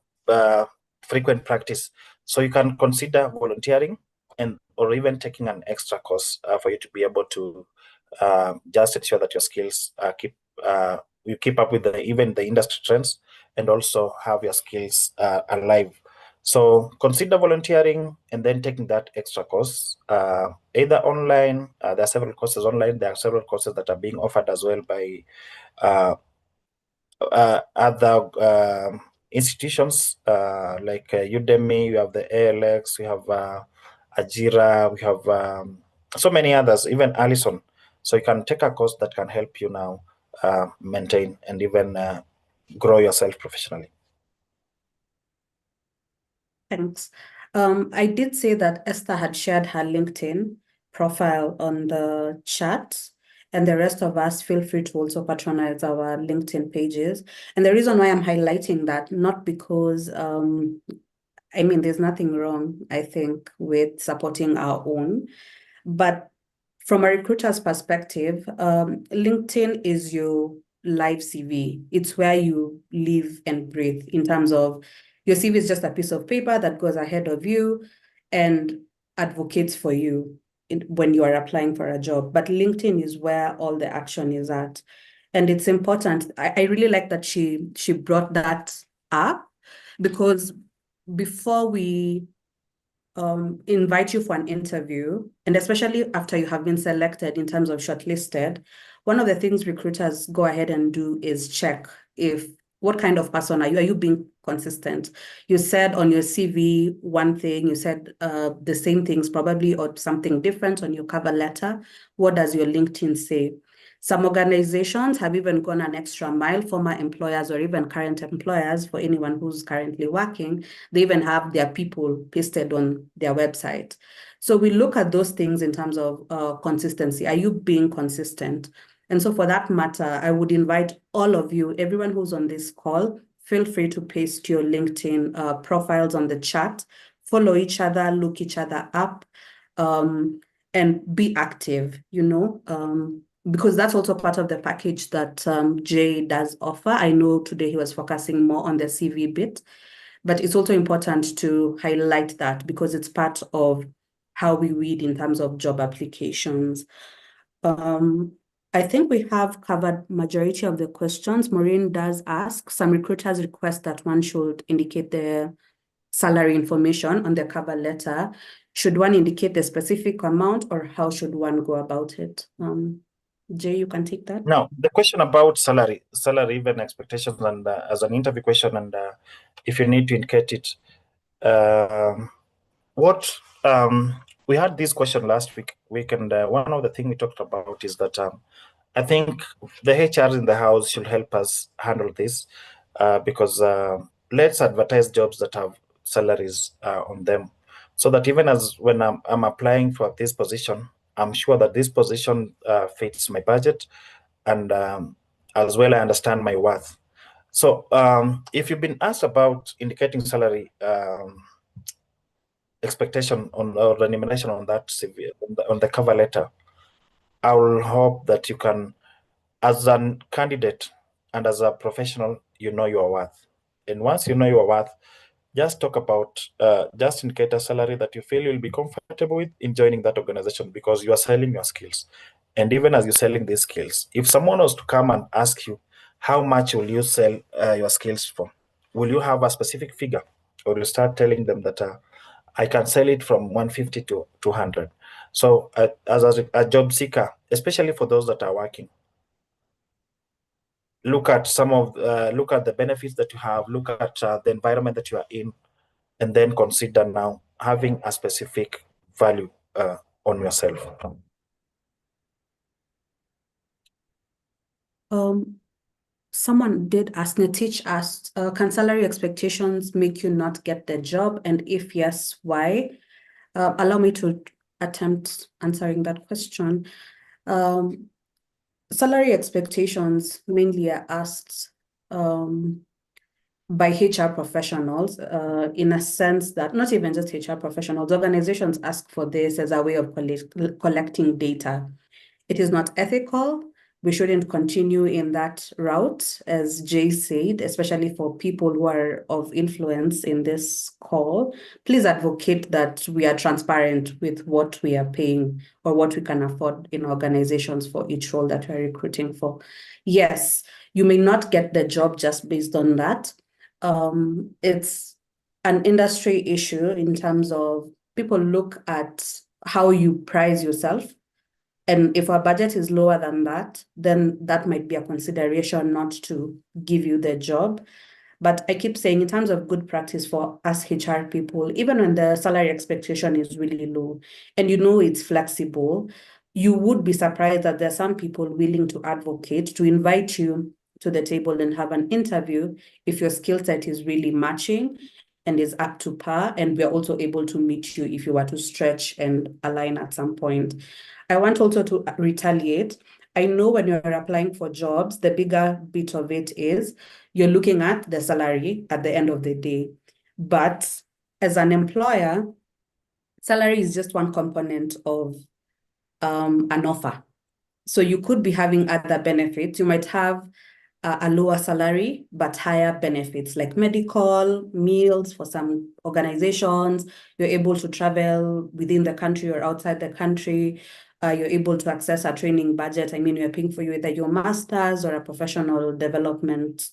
frequent practice. So you can consider volunteering or even taking an extra course for you to be able to just ensure that your skills you keep up with even the industry trends, and also have your skills alive. So consider volunteering and then taking that extra course, either online. There are several courses online. There are several courses that are being offered as well by other institutions like Udemy. You have the ALX. We have Ajira. We have so many others, even Allison. So you can take a course that can help you now maintain and even grow yourself professionally. Thanks. I did say that Esther had shared her LinkedIn profile on the chat, and the rest of us feel free to also patronize our LinkedIn pages. And the reason why I'm highlighting that, not because, there's nothing wrong, I think, with supporting our own, but from a recruiter's perspective, LinkedIn is your live CV. It's where you live and breathe, in terms of your CV is just a piece of paper that goes ahead of you and advocates for you when you are applying for a job. But LinkedIn is where all the action is at. And it's important. I really like that she brought that up, because before we invite you for an interview, and especially after you have been selected in terms of shortlisted, one of the things recruiters go ahead and do is check what kind of person are you? Are you being consistent? You said on your CV one thing, you said the same things probably, or something different on your cover letter. What does your LinkedIn say? Some organizations have even gone an extra mile, former employers or even current employers, for anyone who's currently working, they even have their people pasted on their website. So we look at those things in terms of consistency. Are you being consistent? And so for that matter, I would invite all of you, everyone who's on this call, feel free to paste your LinkedIn profiles on the chat, follow each other, look each other up, and be active, because that's also part of the package that Jay does offer. I know today he was focusing more on the CV bit, but it's also important to highlight that, because it's part of how we read in terms of job applications. I think we have covered majority of the questions. Maureen does ask, some recruiters request that one should indicate the salary information on the cover letter. Should one indicate the specific amount, or how should one go about it? Jay, you can take that. Now, the question about salary even expectations, and as an interview question, and if you need to indicate it, we had this question last week, and one of the things we talked about is that I think the HR in the house should help us handle this, because let's advertise jobs that have salaries on them, so that even as when I'm applying for this position, I'm sure that this position fits my budget, and as well I understand my worth. So if you've been asked about indicating salary expectation or remuneration on that CV, on the cover letter, I will hope that you can, as a candidate and as a professional, you know your worth. And once you know your worth, just talk about, just indicate a salary that you feel you'll be comfortable with in joining that organization, because you are selling your skills. And even as you're selling these skills, if someone was to come and ask you, how much will you sell your skills for? Will you have a specific figure? Or you start telling them that I can sell it from 150 to 200. So as a job seeker, especially for those that are working, look at look at the benefits that you have, look at the environment that you are in, and then consider now having a specific value on yourself. Someone did ask, Nitich asked, can salary expectations make you not get the job? And if yes, why? Allow me to attempt answering that question. Salary expectations mainly are asked by HR professionals, in a sense that not even just HR professionals, organizations ask for this as a way of collecting data. It is not ethical. We shouldn't continue in that route, as Jay said, especially for people who are of influence in this call. Please advocate that we are transparent with what we are paying or what we can afford in organizations for each role that we're recruiting for. Yes, you may not get the job just based on that. It's an industry issue in terms of people look at how you price yourself. And if our budget is lower than that, then that might be a consideration not to give you the job. But I keep saying, in terms of good practice for us HR people, even when the salary expectation is really low and you know it's flexible, you would be surprised that there are some people willing to advocate, to invite you to the table and have an interview if your skill set is really matching and is up to par, and we're also able to meet you if you were to stretch and align at some point. I want also to retaliate. I know when you're applying for jobs, the bigger bit of it is you're looking at the salary at the end of the day. But as an employer, salary is just one component of an offer. So you could be having other benefits. You might have a lower salary, but higher benefits like medical, meals for some organizations. You're able to travel within the country or outside the country. You're able to access a training budget. I mean, we're paying for you either your master's or a professional development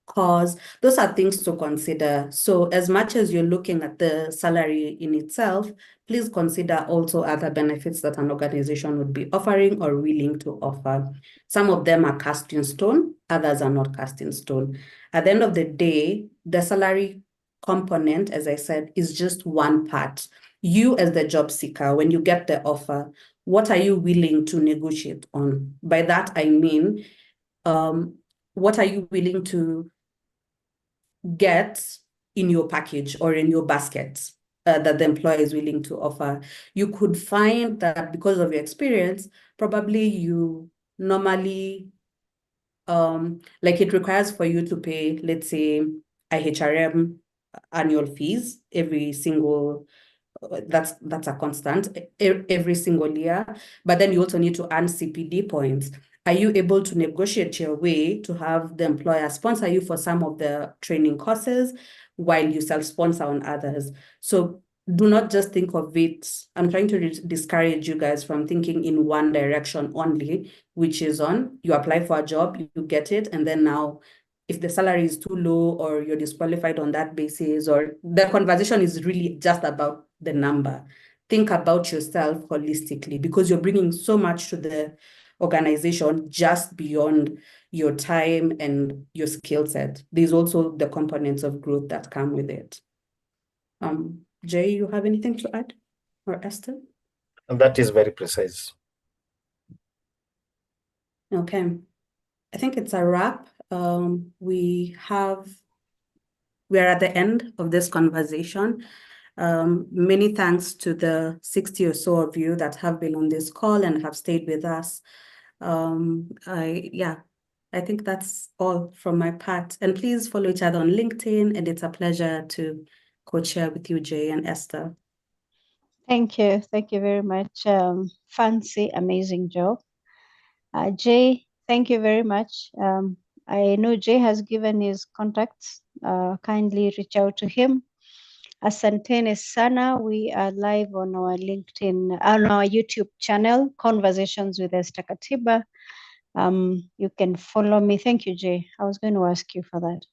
course. Those are things to consider. So as much as you're looking at the salary in itself, please consider also other benefits that an organization would be offering or willing to offer. Some of them are cast in stone, others are not cast in stone. At the end of the day, the salary component, as I said, is just one part. You as the job seeker, when you get the offer, what are you willing to negotiate on? By that, I mean, what are you willing to get in your package or in your basket that the employer is willing to offer? You could find that because of your experience, probably you normally, like it requires for you to pay, let's say, IHRM annual fees every single, that's a constant every single year. But then you also need to earn CPD points. Are you able to negotiate your way to have the employer sponsor you for some of the training courses while you self-sponsor on others? So do not just think of it. I'm trying to discourage you guys from thinking in one direction only, which is on you apply for a job, you get it, and then now if the salary is too low or you're disqualified on that basis, or the conversation is really just about the number. Think about yourself holistically, because you're bringing so much to the organization just beyond your time and your skill set. There's also the components of growth that come with it. Jay, you have anything to add? Or Esther? And that is very precise. Okay. I think it's a wrap. We're at the end of this conversation. Many thanks to the 60 or so of you that have been on this call and have stayed with us. I think that's all from my part. And please follow each other on LinkedIn. And it's a pleasure to co-chair with you, Jay and Esther. Thank you. Thank you very much. Fancy, amazing job. Jay, thank you very much. I know Jay has given his contacts. Kindly reach out to him. Asanteni sana. We are live on our LinkedIn, on our YouTube channel, Conversations with Esther Katiba. You can follow me. Thank you, Jay. I was going to ask you for that.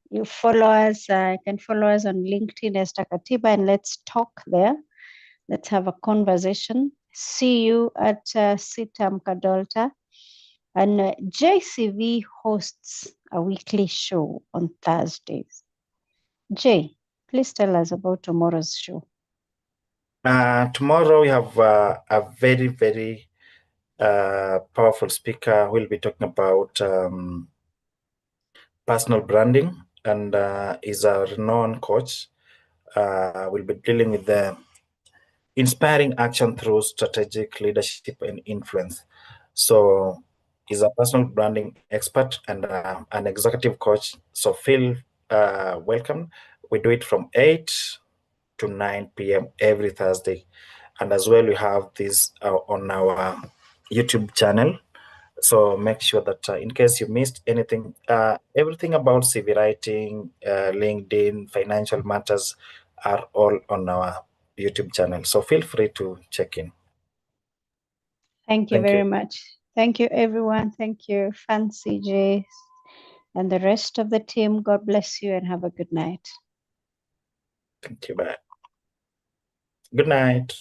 You follow us, can follow us on LinkedIn, Esther Katiba, and let's talk there. Let's have a conversation. See you at Sitam Kadolta. And JCV hosts a weekly show on Thursdays. Jay, please tell us about tomorrow's show. Tomorrow we have a very, very powerful speaker. We'll be talking about personal branding, and is a renowned coach. We'll be dealing with the inspiring action through strategic leadership and influence. So he's a personal branding expert and an executive coach. So feel welcome. We do it from 8 to 9 p.m. every Thursday. And as well, we have this on our YouTube channel. So make sure that in case you missed anything, everything about CV writing, LinkedIn, financial matters are all on our YouTube channel. So feel free to check in. Thank you very much. Thank you, everyone. Thank you, Fancy Jay, and the rest of the team. God bless you and have a good night. Thank you. Bye. Good night.